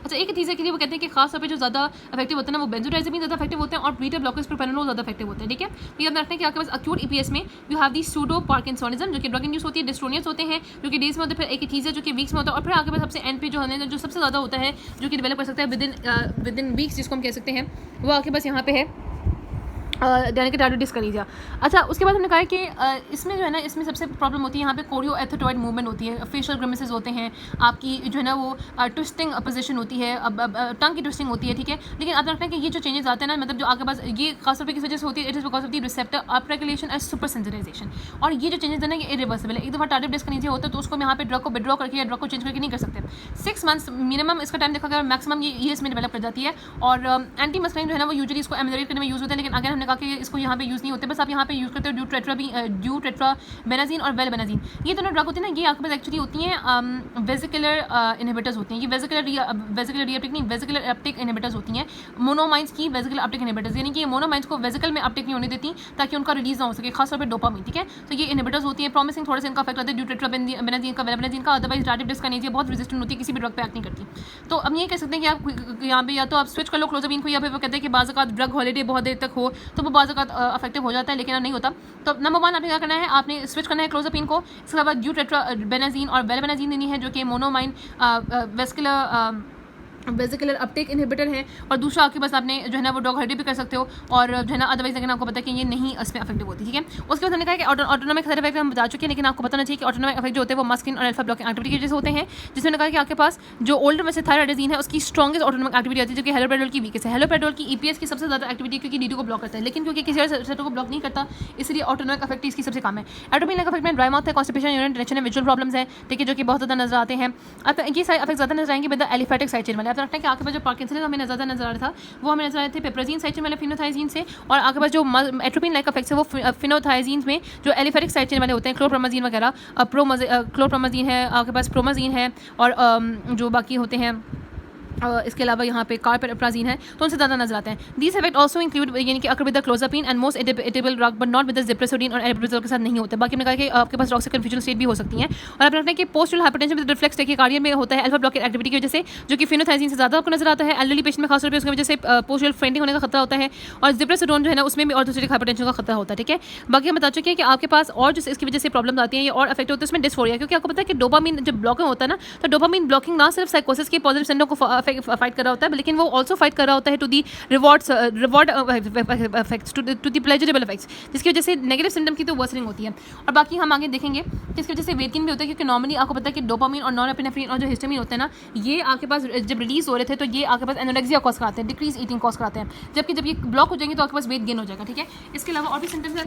अच्छा एक एथीजिया के लिए वो कहते हैं कि खास तौर पे जो ज़्यादा इफेक्टिव होते हैं ना वो बेंजोडाइज़ेपिन ज़्यादा इफेक्टिव होते हैं, और बीटा ब्लॉकर्स प्रोपेनोल ज़्यादा इफेक्टिव होते हैं, ठीक है। तो ये रखते हैं कि आपके पास अक्यूट EPS में you have the pseudo parkinsonism जो कि ड्रग इंड्यूस होती है, डिस्ट्रोनियस होते हैं जो कि डेज में होते हैं, फिर एक एथीजिया जो कि वीक्स में होता है, और फिर आगे पास सबसे एंड पे जो है जो सबसे ज़्यादा होता है जो कि डेवलप कर सकता है विद इन वीक्स, जिसको हम कह सकते हैं वो आपके पास यहाँ पे है यानी कि टार्डो डिस्कनीजिया। अच्छा उसके बाद हमने कहा है कि इसमें जो है ना इसमें सबसे प्रॉब्लम होती है यहाँ पे कोरियोएथेटॉइड मूवमेंट होती है, फेशियल ग्रिमेसेस होते हैं, आपकी जो है ना वो ट्विस्टिंग पोजीशन होती है, टंग की ट्विस्टिंग होती है, ठीक है। लेकिन आप रखते हैं कि ये जो चेंजेस आते हैं ना, मतलब जो आपके पास ये खासतौर पर किस वजह से होती है, it is because of the receptor up regulation and super sensitisation. और ये जो चेंजेस है ना ये इरिवर्सिबल है। एक दफ़ा टार्डो डिस्कनीजिया होता है तो उसको हम यहाँ पे ड्रग को विड्रॉ करके या ड्रग को चेंज करके नहीं कर सकते। 6 मंथ्स मिनिमम इसका टाइम देखा गया, मैक्सिमम ये ईयर्स में डेवलप कर जाती है। और एंटी मस्कुलिन जो है ना वो यूजुअली इसको एमेलियोरेट करने में यूज़ होता है, लेकिन अगर हमने कहा कि इसको यहाँ पे यूज़ नहीं होते, बस आप यहाँ पे यूज़ करते हो ड्यूटेट्राबेनाजीन और वेलबेनाजीन। ये दोनों ड्रग होती है ना, ये आपके पास एक्चुअली होती हैं वेसिकुलर इनहिबिटर्स होती हैं। ये वेसिकुलर अपटेक इनहिबिटर्स होती हैं, मोनोमाइंस की वेसिकुलर अपटेक इनहिबिटर्स, यानी कि ये मोनोमाइंस को वेसिकल में अपटेक नहीं होने देती ताकि उनका रिलीज ना हो सके, खासतौर पर डोपामाइन, ठीक है। तो ये इनहिबिटर्स होती हैं, प्रॉमिसिंग थोड़ा सा इनका इफेक्ट होता है ड्यूटेट्राबेनाजीन का, वेलबेनाजीन का। अदरवाइज टार्डिव डिस्कनीजिया बहुत रेजिस्टेंट होती है, किसी भी ड्रग पे एक्ट नहीं करती। तो अब ये कह सकते हैं कि आप यहाँ पे या तो आप स्विच कर लो क्लोजाबिन को, या फिर वो कहते हैं कि बाज़ औक़ात ड्रग हॉलीडे बहुत देर तक हो तो वो बाज़ औक़ात इफेक्टिव हो जाता है, लेकिन नहीं होता। तो नंबर 1 आपने क्या करना है, आपने स्विच करना है क्लोजापिन को। इसके बाद ड्यूटेट्राबेनाजीन और वेलबेनाजीन देनी है जो कि मोनोमाइन वेसिकुलर अपटेक इनहिबिटर है, और दूसरा आपके पास आपने जो है ना वो ड्रग हॉलीडे भी कर सकते हो, और जो है ना अदरवाइज लेकिन आपको पता है कि ये नहीं इसमें इफेक्टिव होती, ठीक है। उसके बाद हमने कहा कि ऑटोनोमिक साइड इफेक्ट हम बता चुके हैं, लेकिन आपको बताना चाहिए कि ऑटोनोमिक इफेक्ट जो होते हैं वो मस्कुलिन और अल्फा ब्लॉकिंग एक्टिविटी की वजह से होते हैं, जिसमें कहा कि आपके पास जो ओल्डर में से थायराइडोजिन है उसकी स्ट्रॉन्गेस्ट ऑटोनोमिक एक्टिविटी होती है, जो कि हेलोपेराडोल की वीकेस्ट है। हेलोपेराडोल की EPS की सबसे ज़्यादा एक्टिविटी क्योंकि D2 को ब्लॉक करता है, लेकिन क्योंकि किसी और रिसेप्टर को ब्लॉक नहीं करता, इसलिए ऑटोनोमिक इफेक्ट इसकी सबसे कम है। एटोपिन लाइक इफेक्ट में ड्राई माउथ है, constipation, urine retention, visual problems है, ठीक है, जो कि बहुत ज़्यादा नजर आते हैं। अब ये साइड इफेक्ट ज़्यादा नजर आएंगे with the aliphatic side chain वाले। आप लगता है कि आपके पास जो पार्किंसन हमें ज़्यादा नजर आ रहा था वो हमें नजर आए थे पेप्राजीन साइड चेन वाले फिनोथाइजीन से, और आपके पास जो एट्रोपिन लाइक इफेक्ट्स है वो फिनोथाइजीन में जो एलिफेटिक साइड चेन वाले होते हैं, क्लोप्रोमाजीन वगैरह, क्लोप्रोमाजीन है, आपके पास प्रोमाजीन है, और जो बाकी होते हैं इसके अलावा यहाँ पे कार्पेप्राजीन है, तो उनसे ज़्यादा नजर आते हैं। दीज इफेक्ट ऑल्सो इंक्लूड यानी कि occur with the clozapine and most edible drug but not with the ziprasidone और एल्ब्रिजोल के साथ नहीं होते। बाकी हमने कहा कि आपके पास टॉक्सिक कन्फ्यूजन स्टेट भी हो सकती है। और आप रखते हैं कि postal hypertension with reflex tachycardia में होता है अल्फा ब्लॉकेट एक्टिविटी की वजह से, जो कि फिनोथाइजीन से ज़्यादा आपको नजर आता है। एल्डरली पेशेंट में खासतौर पर उसकी वजह से पोस्टल फेंटिंग होने का खतरा होता है, और जिप्रेसोडोन जो है ना उसमें भी ऑर्थोस्टेटिक हाइपरटेंशन का खतरा होता है, ठीक है। बाकी हम बता चुके हैं कि आपके पास और जो इसकी वजह से प्रॉब्लम आती है ये और इफेक्ट होता है उसमें डिस्फोरिया, क्योंकि आपको पता है कि डोपामिन जब ब्लॉकिंग होता है ना, तो डोपामिन ब्लॉकिंग ना सिर्फ साइकोसिस के पॉजिटिव सिंड्रोम को फाइट कर रहा होता है, लेकिन वो ऑल्सो फाइट कर रहा होता है to the reward effects, to the pleasurable effects, जिसकी वजह से नेगेटिव सिम्टम की तो वर्सनिंग होती है। और बाकी हम आगे देखेंगे कि इसकी वजह से वेट गेन भी होता है, क्योंकि नॉर्मली आपको पता है कि डोपामिन और नॉरएपिनेफ्रिन और जो हिस्टामिन होते हैं ना, ये आपके पास जब रिलीज हो रहे थे तो ये आपके पास एनोरेक्सिया कॉज कराते हैं, डिक्रीज ईटिंग कॉज कराते हैं, जबकि जब ये ब्लॉक हो जाएंगे तो आपके पास वेट गेन हो जाएगा, ठीक है। इसके अलावा और भी सिम्टम्स हैं।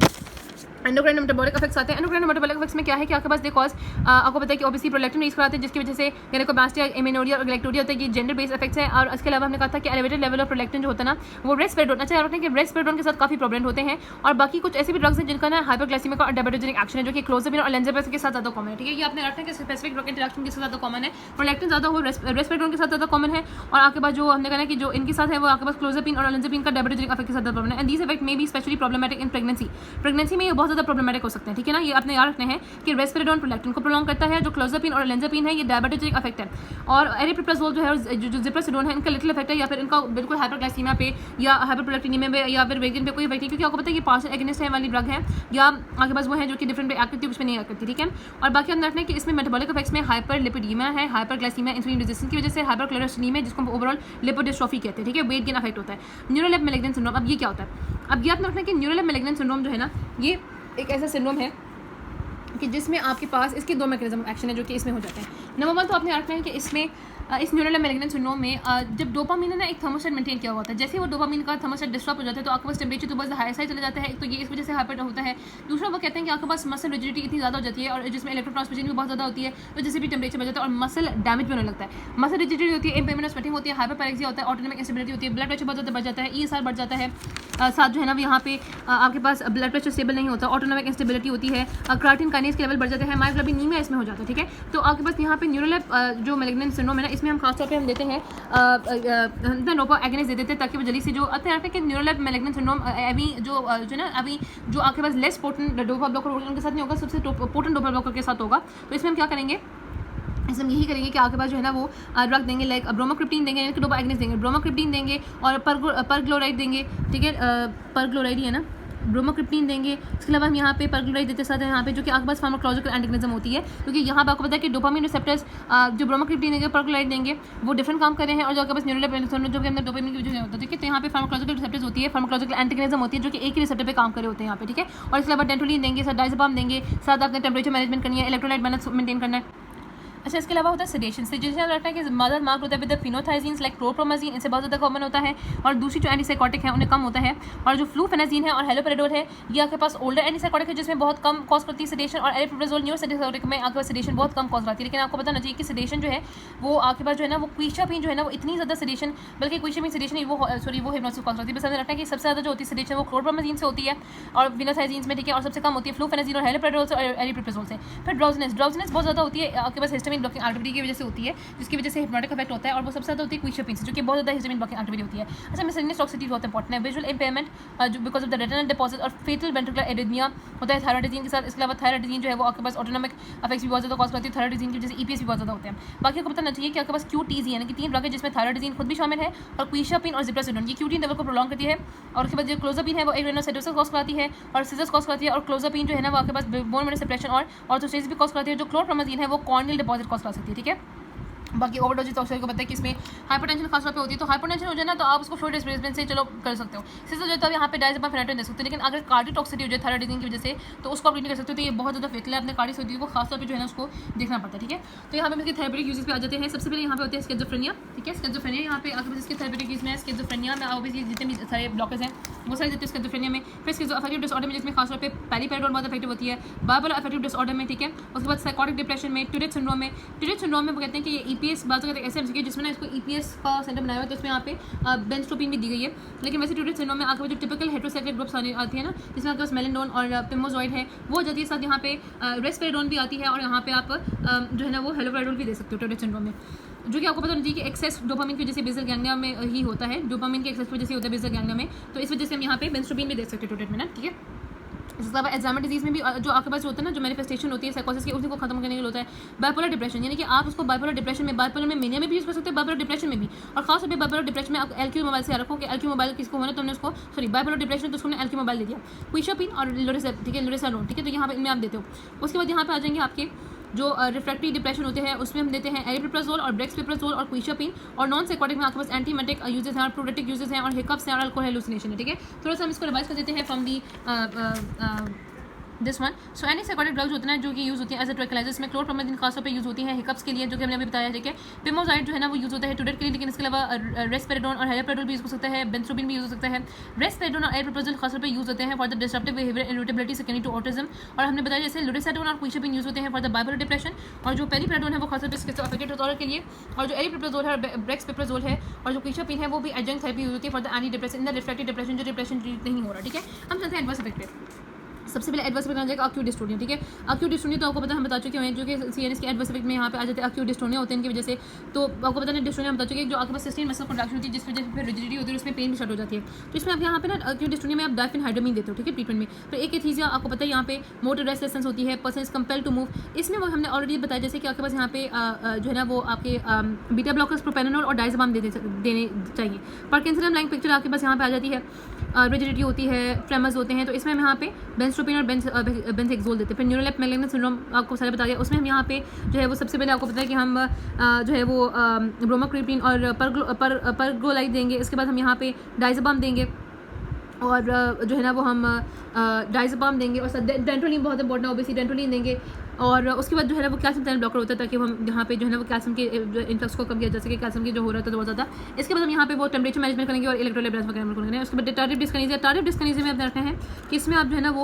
एंडोक्राइन मेटाबॉलिक इफेक्ट्स आते हैं। एंडोक्राइन मेटाबॉलिक इफेक्ट्स में क्या है कि आपके पास कॉज आपको पता है कि ऑब्वियसली प्रोलैक्टिन रिलीज कराते हैं, जिसकी वजह से गैनिकोमास्टिया, एमेनोरिया और गैलेक्टोरिया होता है, ये जेंडर बेस्ड इफेक्ट्स है। और इसके अलावा हमने कहा था कि एलिवेटेड लेवल ऑफ प्रोलैक्टिन जो होता है ना वो रेस्पिरेटोन, अच्छा याद रखते हैं कि रेस्पिरेटोन के साथ काफी प्रॉब्लम होते हैं। और बाकी कुछ ऐसे भी ड्रग्स हैं जिनका ना हाइपरग्लाइसीमिक और डायबिटोजेनिक एक्शन है, जो कि क्लोजापिन और लेंजापेसिन के साथ ज़्यादा कॉमन है, ठीक है। ये आपने रखा है कि स्पेसिफिक ड्रग इंटरेक्शन के साथ ज़्यादा कॉमन है, प्रोलैक्टिन ज़्यादा हो, रेस्पिरेटोन के साथ ज़्यादा कॉमन है। और आपके पास जो हमने कहा कि जो इनके साथ है वो आपके पास क्लोजापिन और लेंजापिन का डायबिटोजेनिक इफेक्ट के साथ ज़्यादा प्रॉब्लम है। And these effect may be specially problematic in pregnancy में ये बहुत ज़्यादा प्रॉब्लमेटिक हो सकते हैं, ठीक है ना। ये अपने याद रखने हैं कि रेस्पेरेडोन प्रोलैक्टिन को प्रोलॉन्ग करता है, जो क्लोज़ापिन और लेंजापिन है ये डायबिटोजेनिक इफेक्ट है, और एरिप्रिप्राज़ोल जो है और जो जिप्रासिडोन है इनका लिटिल इफेक्ट है, या फिर इनका बिल्कुल हाइपरग्लाइसीमिया पे या हाइपरप्रोलैक्टिनिमिया पे या फिर वेगन पे कोई इफेक्ट नहीं, क्योंकि आपको पता है कि पार्शियल एगनिस्ट है वाली ड्रग है, या आपके पास वो है जो कि डिफरेंट पे एक्ट करती है, उसमें नहीं एक्ट करती, ठीक है। और बाकी हम रखने कि इसमें मेटाबॉलिक इफेक्ट्स में हाइपरलिपिडीमिया है, हाइपरग्लाइसीमिया, इंसुलिन रेजिस्टेंस की वजह से हाइपरक्लोरेस्टेमिया जिसको ओवरऑल लिपोडिस्ट्रोफी कहते हैं, ठीक है, वेट गेन इफेक्ट होता है। न्यूरोलेप मैलिग्नेंट सिंड्रोम, अब ये क्या होता है, अब ये आप रखना कि न्यूरोलेप मैलिग्नेंट सिंड्रोम जो है ना ये एक ऐसा सिंड्रोम है कि जिसमें आपके पास इसके दो मैकेनिज्म एक्शन है जो कि इसमें हो जाते हैं। नंबर 1 तो आपने रखना है कि इसमें इस न्यूरोलेप मैलिग्नेंट सिंड्रोम में जब डोपामिन है ना एक थर्मोस्टेट मेंटेन किया हुआ होता है, जैसे वो डोपामिन का थर्मोस्टेट डिस्टर्ब हो जाता है तो आपके पास टेम्परेचर तो बस हाई साइड चला जाता है, तो ये इस वजह से हाइपर होता है। दूसरा वो कहते हैं कि आपके पास मसल रिजिडिटी इतनी ज़्यादा हो जाती है और जिसमें इलेक्ट्रोट्रांसमिशन भी बहुत ज़्यादा होती है, तो जैसे भी टेम्परेचर बढ़ जाता है और मसल डैमेज भी होने लगता है। मसल रिजिडिटी होती है, इम्पेयरमेंट ऑफ स्वेटिंग होती है, हाइपरपैरेक्सिया होता है, ऑटोनोमिक इंस्टेबिलिटी होती है, ब्लड प्रेशर बहुत ज़्यादा बढ़ जाता है, ESR बढ़ जाता है, साथ जो है ना यहाँ पे आपके पास ब्लड प्रेशर स्टेबल नहीं होता, ऑटोनोमिक इंस्टेबिलिटी होती है, क्राटिन काइनेज के लेवल बढ़ जाते हैं, मायोग्लोबिनीमिया इसमें हो जाता है, ठीक है। तो आपके पास यहाँ पे न्यूरोलेप जो मैलिग्नेंट सिंड्रोम है ना इसमें हम खासतौर पे हम देते हैं डोपा एगनिस्ट दे देते हैं ताकि वो जल्दी से जो आता है कि न्यूरोलेप मैलिग्नेंट सिंड्रोम अभी जो ना अभी जो आपके पास लेस पोटेंट डोपा ब्लॉकर उनके साथ नहीं होगा, सबसे पोटेंट डोपा ब्लॉकर के साथ होगा। तो इसमें हम क्या करेंगे, इसमें हम यही करेंगे कि आपके पास जो है ना वो ड्रग देंगे, लाइक ब्रोमोक्रिप्टीन देंगे, यानी कि डोपा एगनिस्ट देंगे, ब्रोमोक्रिप्टीन देंगे और परग्लोराइड देंगे, ठीक है, परग्लोराइड ही है ना, ब्रोमोक्रिप्टीन देंगे। इसके अलावा हम यहाँ पे परग्लोराइड देते साथ हैं यहाँ पे जो कि आपके पास फार्माकोलॉजिकल एंटागोनिज्म होती है, क्योंकि यहाँ पे आपको पता है कि डोपामिन रिसेप्टर्स जो ब्रोमोक्रिप्टीन देंगे, परग्लोराइड देंगे, वो डिफरेंट काम कर रहे हैं, और जो आपके पास न्यूरोलेप जो कि अंदर डोपामिन की वजह से होता है, ठीक है। तो यहाँ पे फार्माकोलॉजिकल रिसेप्टर्स होती है, फार्माकोलॉजिकल एंटागोनिज्म होती है जो कि एक ही रिसेप्टर पे काम कर रहे होते हैं यहाँ पे, ठीक है। और इसके अलावा डेंटोलिन देंगे, साथ डायज़ेपाम देंगे, साथ आपने टेम्परेचर मैनेजमेंट करनी है, इलेक्ट्रोलाइट बैलेंस मेंटेन करना है। अच्छा, इसके अलावा होता है सेडेशन। सेडेशन लगता है कि मदद मार्क होता है विद फिनोथाइजीन्स लाइक क्लोरप्रोमाजीन, इनसे बहुत ज़्यादा कॉमन होता है, और दूसरी जो एंटीसाइकोटिक है उन्हें कम होता है। और जो फ्लूफेनाजीन है और हेलोपेरिडोल है ये आपके पास ओल्डर एंटीसाइकोटिक है जिसमें बहुत कम कॉज करती है सेडेशन, और एरिप्रिप्राज़ोल न्यू सेडेटिक में आपके पास सेडेशन बहुत कम कॉज करती है। लेकिन आपको पता होना चाहिए कि सेडेशन जो है वो आपके पास जो है ना वो क्विशापिन जो है ना वो इतनी ज़्यादा सेडेशन, बल्कि क्विशापिन सेडेशन वो हिप्नोसिस कॉज करती है। बस हमें लगता है कि सबसे ज़्यादा जो होती है सेडेशन वो क्लोरप्रोमाजीन से होती है और फिनोथाइजीन्स में, ठीक है, और सबसे कम होती है फ्लूफेनाजीन और हेलोपेरिडोल से और एरिप्रिप्राज़ोल से। फिर ड्राउजीनेस बहुत ज़्यादा होती है आपके पास हिस्टामिन ब्लॉकिंग एक्टिविटी की वजह से होती है, जिसकी वजह से हिप्नोटिक इफेक्ट होता है, और वो सबसे ज़्यादा होती है क्विशापिन से जो कि बहुत ज़्यादा हिस्टामिन ब्लॉकिंग एक्टिविटी होती है। अच्छा, मिसलेनियस टॉक्सिसिटी बहुत इंपॉर्टेंट है। विजुअल इम्पेयरमेंट जो because of the retinal deposit और फेटल वेंट्रिकुलर एरिथमिया होता है थायराइडिन के साथ। इसके अलावा थायराइडिन जो है वो आपके पास ऑटोनोमिक इफेक्ट्स भी बहुत ज़्यादा कॉज करती है, थायराइडिन की वजह से EPS भी बहुत ज़्यादा होते हैं। बाकी आपको पता चाहिए कि आपके पास QTZ यानी कि 3 ड्रग है जिसमें थायराइडिन खुद भी शामिल है और क्विशापिन और जिप्रासिडोन ये QT लेवल को प्रोलॉन्ग करती है, और उसके बाद जो क्लोज़ापिन है वो एक रेनोसाइटोसिस कॉज कराती है और सीजर्स कॉज करती है, और क्लोज़ापिन जो है ना वो आपके पास बोन मैरो सेपरेशन और ऑर्थोस्टेसिस भी कॉज करती है। जो क्लोरप्रोमाजीन है वो कॉर्नियल डिपॉजिट कॉज कर सकती है, ठीक है। बाकी ओवरडोज तो को पता है कि इसमें हाइपरटेंशन खास तौर पे होती है, तो हाइपरटेंशन हो जाए ना तो आप उसको शॉर्ट डिस्प्लेसमेंट से चलो कर सकते हो, इससे जो है यहाँ पे डायज़ेपाम फेनाटोन दे सकते हो। लेकिन अगर कार्डियोटॉक्सिसिटी हो जाए थायराइडिन की वजह से तो उसको आप नहीं कर सकते हो, तो ये बहुत ज़्यादा फेकल है, अपने कार्डियोटॉक्सिसिटी को खास तौर पे जो है ना उसको देखना पड़ता है, ठीक है। तो यहाँ पे इसके थेरेपेटिक यूजेस पे आ जाते हैं। सबसे पहले यहाँ पे होते हैं स्किज़ोफ्रेनिया, ठीक है, स्किज़ोफ्रेनिया यहाँ पे आपके पास इसके थेरेपेटिक यूज में स्किज़ोफ्रेनिया में ऑब्वियसली जितने भी सारे ब्लॉकर्स हैं वो सारे देते हैं स्किज़ोफ्रेनिया में। फिर स्किज़ोअफेक्टिव डिसऑर्डर में जिसमें खास तौर पे पेरिपेराइडल बहुत इफेक्टिव होती है, बाइपोलर अफेक्टिव डिसऑर्डर में, ठीक है। उसके बाद साइकोटिक डिप्रेशन में, टूरेट सिंड्रोम में वो कहते हैं कि ये EPS बात करते हैं ऐसे जिसमें ना इसको EPS का सेंटर बनाया हुआ है, तो इसमें यहाँ पे बेंस्ट्रोपिन भी दी गई है। लेकिन वैसे टूरेट सिंड्रोम में आपके जो टिपिकल हेटेरोसाइक्लिक ग्रुप्स आती है ना जिसमें आपके पास मेलिंडोन और पिमोजॉइड है वो जाती है, साथ यहाँ पे रेस्पेरेडोन भी आती है, और यहाँ पे आप जो है ना वो हेलोपेरिडोल भी दे सकते हो टूरेट सिंड्रोम में, जो कि आपको पता होना चाहिए कि एक्सेस डोपामिन की वजह से बेसल गैंग्लिया में ही होता है, डोपामिन के एक्सेस की वजह से होता है बेसल गैंग्लिया में, तो इस वजह से हम यहाँ पे बेंस्ट्रोपिन भी दे सकते हैं टूरेट में ना, ठीक है। इसके अलावा एल्जाइमर डिजीज़ में भी जो आपके पास होता है ना जो मैनिफेस्टेशन होती है साइकोसिस की, उसी को खत्म करने के लिए होता है बाइपोलर डिप्रेशन, यानी कि आप उसको बाइपोलर डिप्रेशन में, बाइपोलर में मेनिया में भी यूज़ कर सकते हैं, बाइपोलर डिप्रेशन में भी। और खास तौर पे बाइपोलर डिप्रेशन में आप LQ मोबाइल से रखो कि LQ मोबाइल किसको होना, तो हमने उसको बाइपोलर डिप्रेशन तो उसको LQ मोबाइल दे दिया, क्विशापिन और लोरेसेप, ठीक है, लोरेसानोन, ठीक है। तो यहाँ पे इनमें आप देते हो। उसके बाद यहाँ पे आ जाएंगे आपके जो रिफ्रैक्टरी डिप्रेशन होते हैं उसमें हम देते हैं एरिप्रिप्राज़ोल और ब्रेक्सपिप्राज़ोल और क्विशापिन, और नॉन साइकोटिक में आपके पास एंटीमेटिक यूजेस हैं और प्रोडेटिक यूजेस हैं और हिकअप्स हैं और अल्कोहल हेलुसिनेशन है, ठीक है। थोड़ा सा हम इसको रिवाइज कर देते हैं from the this one. So antipsychotic drugs होते हैं जो कि यूज़ होती है एज ए ट्रैंक्विलाइजर्स में, क्लोरप्रोमाजीन खासतौर पे यूज़ होती है हिकअप्स के लिए जो कि हमने अभी बताया, ठीक है। पिमोजाइड जो है ना वो यूज़ होता है टूरेट के लिए, लेकिन इसके अलावा रेस्पेरेडोन और हेलोपेरिडोल भी यूज़ हो सकता है, बेंस्ट्रोपिन भी यूज़ हो सकता है। रेस्पेरेडोन और एरिप्रिप्राज़ोल खासतौर पे यूज़ होते हैं for the disruptive behaviour irritability secondary to autism, और हमने बताया जैसे लोरेसाडोन और क्विशापिन यूज़ होते हैं फॉर द बाइपोलर डिप्रेशन, और जो पेरिपेराइडोल है वो खासतौर पे स्किज़ोअफेक्टिव डिसऑर्डर के लिए, और जो एरिप्रिप्राज़ोल है और ब्रेक्सपिप्राज़ोल है और जो क्विशापिन है वो भी एडजंक्ट थेरेपी यूज़ होती है for the anti depression in the refractive depression जो डिप्रेशन नहीं हो रहा, ठीक है। हम चलते हैं एडवर्स इफेक्ट पे। सबसे पहले एडवर्स इफेक्ट आ जाएगा अक्यूट डिस्टोनिया, ठीक है। अक्यूट डिस्टोनिया तो आपको पता है, हम बता चुके हैं जो कि सीएनएस के एडवर्स इफेक्ट में यहाँ पे आ जाते हैं अक्यूट डिस्टोनिया होते हैं इनकी वजह से। तो आपको पता है डिस्टोनिया हम बता चुके हैं जो आपके पास सस्टेन मसल कॉन्ट्रैक्शन होती है जिस वजह से फिर रिजिडिटी होती है, उसमें पेन भी स्टार्ट हो जाती है। तो इसमें आप यहाँ पे ना अक्यूट डिस्टोनिया में आप डाइफेनहाइड्रामीन देते हो, ठीक है, ट्रीटमेंट में। तो एक एथीसिया आपको पता है यहाँ पे मोटर रेस्टलेसनेस होती है, person is compelled to move. इसमें वो हमने ऑलरेडी बताया जैसे कि आपके पास यहाँ पे जो है ना वो आपके बीटा ब्लॉकर्स प्रोपेनोल और डाइज़ापाम देने चाहिए। पार्किंसन लाइक पिक्चर आपके पास यहाँ पे आ जाती है, रिजिडिटी होती है, ट्रेमर्स होते हैं। तो इसमें हम यहाँ पे बेंजोट्रोपिन और बेंजेक्सोल देते हैं। फिर न्यूरोलेप मैग्नेटिक सिंड्रोम आपको सारे बता दिया, उसमें हम यहाँ पे जो है वो सबसे पहले आपको पता है कि हम जो है वो ब्रोमोक्रिप्टिन और परग्लोलाइड देंगे। इसके बाद हम यहाँ पे डाइज़ापाम देंगे और जो है ना वो हम डाइज़ापाम देंगे और डेंटोलिन बहुत इंपॉर्टेंट है, ओबेसिटी डेंटोलिन देंगे। और उसके बाद जो है ना वो कैल्शियम चैनल ब्लॉकर होता है ताकि हम यहाँ पे जो है ना वो कैल्शियम के इनफ्लक्स को कम किया जा सके, कैल्शियम की जो हो रहा था बहुत ज़्यादा। इसके बाद हम यहाँ पे वो टेम्परेचर मैनेजमेंट करेंगे और इलेक्ट्रोलाइट बैलेंस वगैरह करेंगे। उसके बाद टार्गेट डिस्कनीजिया में आप रखते हैं कि इसमें आप जो है ना वो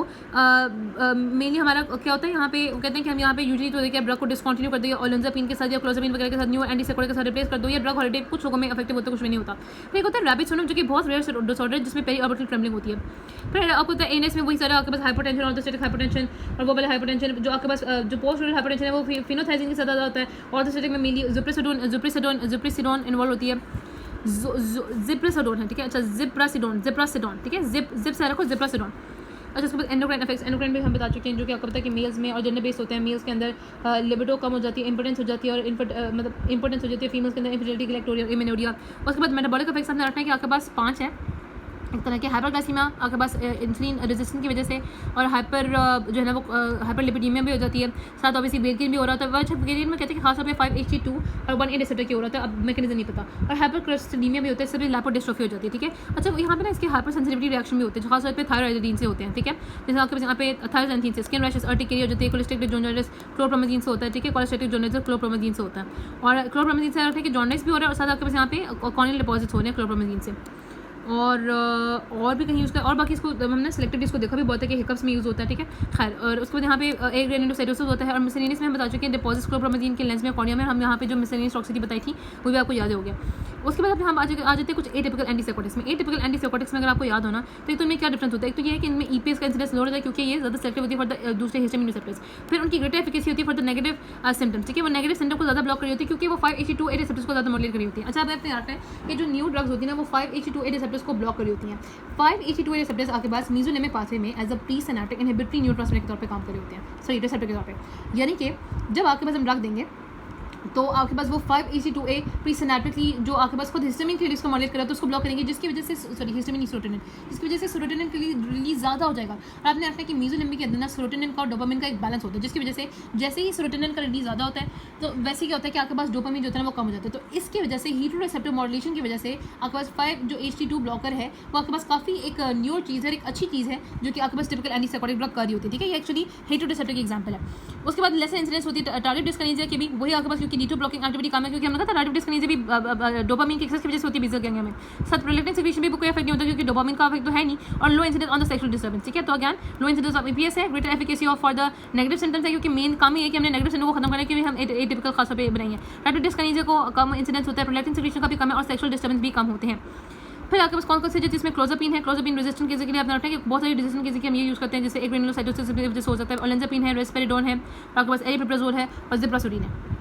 मेनली हमारा क्या होता है यहाँ पे कहते हैं कि हम यहाँ पे यूजली तो देखिए ड्रग को डिसकंटिन्यू कर दिया, ओलेंजापिन के साथ या क्लोजापिन वगैरह के साथ न्यू एंटीसाइकोटिक के साथ रिप्लेस कर दो। ये ड्रग हॉलिडे कुछ लोगों में इफेक्टिव होता है, कुछ भी नहीं होता। फिर एक होता है रैबिट सिंड्रोम जो कि बहुत रेयर डिसऑर्डर है जिसमें पेरीऑर्बिटल ट्रेमलिंग होती है। फिर आपको होता है एनएस में वही सारा आपके पास हाइपरटेंशन, ऑर्थोस्टैटिक हाइपरटेंशन और वो वाला हाइपरटेंशन जो आपके पास जो पोस्ट रूरल हाइपरटेंशन है वो फिनोथाइजिन के साथ ज़्यादा होता है। ऑर्थोस्टैटिक में मेनली जिप्रासिडोन इन्वॉल्व होती है, जिप्रासिडोन है, ठीक है। अच्छा जिप्रासिडोन, ठीक है, जिप से रखो जिप्रासिडोन। अच्छा उसके बाद एंडोक्राइन इफेक्ट्स, एंडोक्राइन भी हम बता चुके हैं जो कि आपको पता है कि मेल्स में और जेंडर बेस्ड होते हैं। मेल्स के अंदर लिबिडो कम हो जाती है, इंपोर्टेंस हो जाती है और मतलब इंपोर्टेंस हो जाती है। फीमेल्स के अंदर इनफर्टिलिटी, गैलेक्टोरिया, इम्यूनोरिया। उसके बाद मेटाबॉलिक इफेक्ट्स हमने रखना है कि आपके पास 5 है। एक तरह के हाइपरग्लाइसीमिया आपके पास इंसुलिन रेजिस्टेंस की वजह से और हाइपर जो है ना वो हाइपरलिपिडीमिया भी हो जाती है, साथ ऑब्वियसली वेट गेन भी हो रहा था। वह वेरिएंट में कहते हैं कि खास तौर पे 5-HT2 और 1A रिसेप्टर की हो रहा था, अब मैकेनिज्म नहीं पता। और हाइपरक्रेस्टिनीमिया भी होता है, इससे लाइपोडिस्ट्रोफी हो जाती है, ठीक है। अच्छा यहाँ पे ना इसके हाइपर सेंसिटिविटी रिएक्शन भी होते हैं, खासतौर पे थायराइडीन से होते हैं, ठीक है। जैसे आपके पास यहाँ पे थायराइडीन से स्किन रैशेस, अर्टिकेरिया हो जाती है, कोलेस्टिक जॉन्डिस क्लोप्रोमाजीन से होता है, ठीक है। कोलेस्टिक जॉन्डिस क्लोप्रोमाजीन से होता है और क्लोप्रोमाजीन से होता है कि जॉन्डिस भी हो रहा है और साथ आपके पास यहाँ पे कॉर्नियल डिपॉजिट्स हो रहे हैं क्लोप्रोमाजीन से। और भी कहीं यूज़ कर और बाकी इसको हमने सिलेक्टेड इसको देखा भी बहुत है कि हिकअप्स में यूज़ होता है, ठीक है। खैर और उसके बाद यहाँ पे एक ग्रेनुलोसाइटोसिस होता है और मिसलेनियस में हम बता चुके हैं डिपॉजिट्स क्लोप्रोमाजीन के लेंस में कॉर्निया में हम यहाँ पे जो मिसलेनियस टॉक्सिसिटी बताई थी वो भी आपको याद हो गया। उसके बाद हम आ जाते हैं कुछ एटिपिकल एंटीसाइकोटिक्स में। एटिपिकल एंटीसाइकोटिक्स में अगर आपको याद होना तो एक तो इनमें क्या डिफरेंस होता है, एक तो ये है कि इनमें ईपीएस का इंसिडेंस लो होता है क्योंकि ये ज़्यादा सेलेक्टिव होती है फॉर द दूसरे हिस्टामिन रिसेप्टर्स। फिर उनकी ग्रेटर एफिकेसी होती है फॉर द नेगेटिव सिम्टम्स, ठीक है। वो नेगेटिव सिम्टम को ज़्यादा ब्लॉक कर रही होती है क्योंकि वो 5-HT2A रिसेप्टर्स को ज़्यादा मॉड्यूलेट कर रही होती है। अच्छा आप अपने याद है कि जो न्यू ड्रग्स होती है ना वो 5-HT2A रिसेप्टर्स को ब्लॉक कर रही होती हैं। 5-HT2A रिसेप्टर्स आपके पास मेसोनेमिक पाथवे में as a presynaptic inhibitory neurotransmitter के तौर पे काम कर रहे होते हैं, सॉरी रिसेप्टर के तौर पे। यानी कि जब आपके पास हम ड्रग देंगे तो आपके पास वो 5-HT2A प्री सिनेप्टिकली जो आपके पास खुद हिस्टामिन के लिए इसको मॉड्यूलेट कर रहा है तो उसको ब्लॉक करेंगे जिसकी वजह से सॉरी हिस्टामिन सेरोटोनिन, जिसकी वजह से सेरोटोनिन के लिए रिलीज ज़्यादा हो जाएगा। और आपने देखा कि मेसोनेमिक के अंदर ना सेरोटोनिन का और डोपामिन का एक बैलेंस होता है जिसकी वजह से जैसे ही सेरोटोनिन का रिलीज ज़्यादा होता है तो वैसे क्या होता है कि आपके पास डोपामिन जो होता है वो कम हो जाता है। तो इसकी वजह से हीटरो रिसेप्टर मॉड्यूलेशन की वजह से आपके पास 5 जो HT2 ब्लॉकर है वो आपके पास काफ़ी एक न्यू चीज़ है, एक अच्छी चीज़ है जो कि आपके पास टिपिकल एंटीसाइकोटिक ब्लॉक कर रही होती है, ठीक है। ये एक्चुअली हीटरो रिसेप्टर की एग्जाम्पल है। उसके बाद लेसर इंसिडेंस होती है टारगेट डिस्कनीजिया की भी, वही आपके पास क्योंकि D2 ब्लॉकिंग एक्टिविटी काम है क्योंकि हमने कहा था टारगेट डिस्कनीजिया भी डोपामिन की एक्सेस की वजह से होती है बेसल गैंग में। साथ प्रोलैक्टिन सिक्रीशन भी कोई इफेक्ट नहीं होता क्योंकि डोपामिन का इफेक्ट तो है नहीं। और low incidence on the sexual disturbance, ठीक है। तो again low incidence of EPS है, greater efficacy of for the negative symptoms है क्योंकि मेन काम ही है कि हमने नेगेटिव सिम्टम को खत्म करना है क्योंकि हम एटिपिकल खास तौर पे बनाएंगे। टारगेट डिस्कनीजिया को कम इंसिडेंस होता है, प्रोलैक्टिन सिक्रीशन का भी कम है और सेक्सुअल डिस्टर्बेंस भी कम होते हैं। फिर आपके पास कौन से जिसमें क्लोजापिन है, क्लोजापिन रेजिस्टेंट केस के लिए आपने रखा है कि बहुत सारी रेजिस्टेंट केस के हम ये यूज़ करते हैं जैसे एक ग्रेनुलोसाइटोसिस की वजह से हो सकता है। ओलेंजापिन है, रेस्पेरिडोन है, आपके पास एरिप्रिप्राजोल है और जिप्रासोडिन है।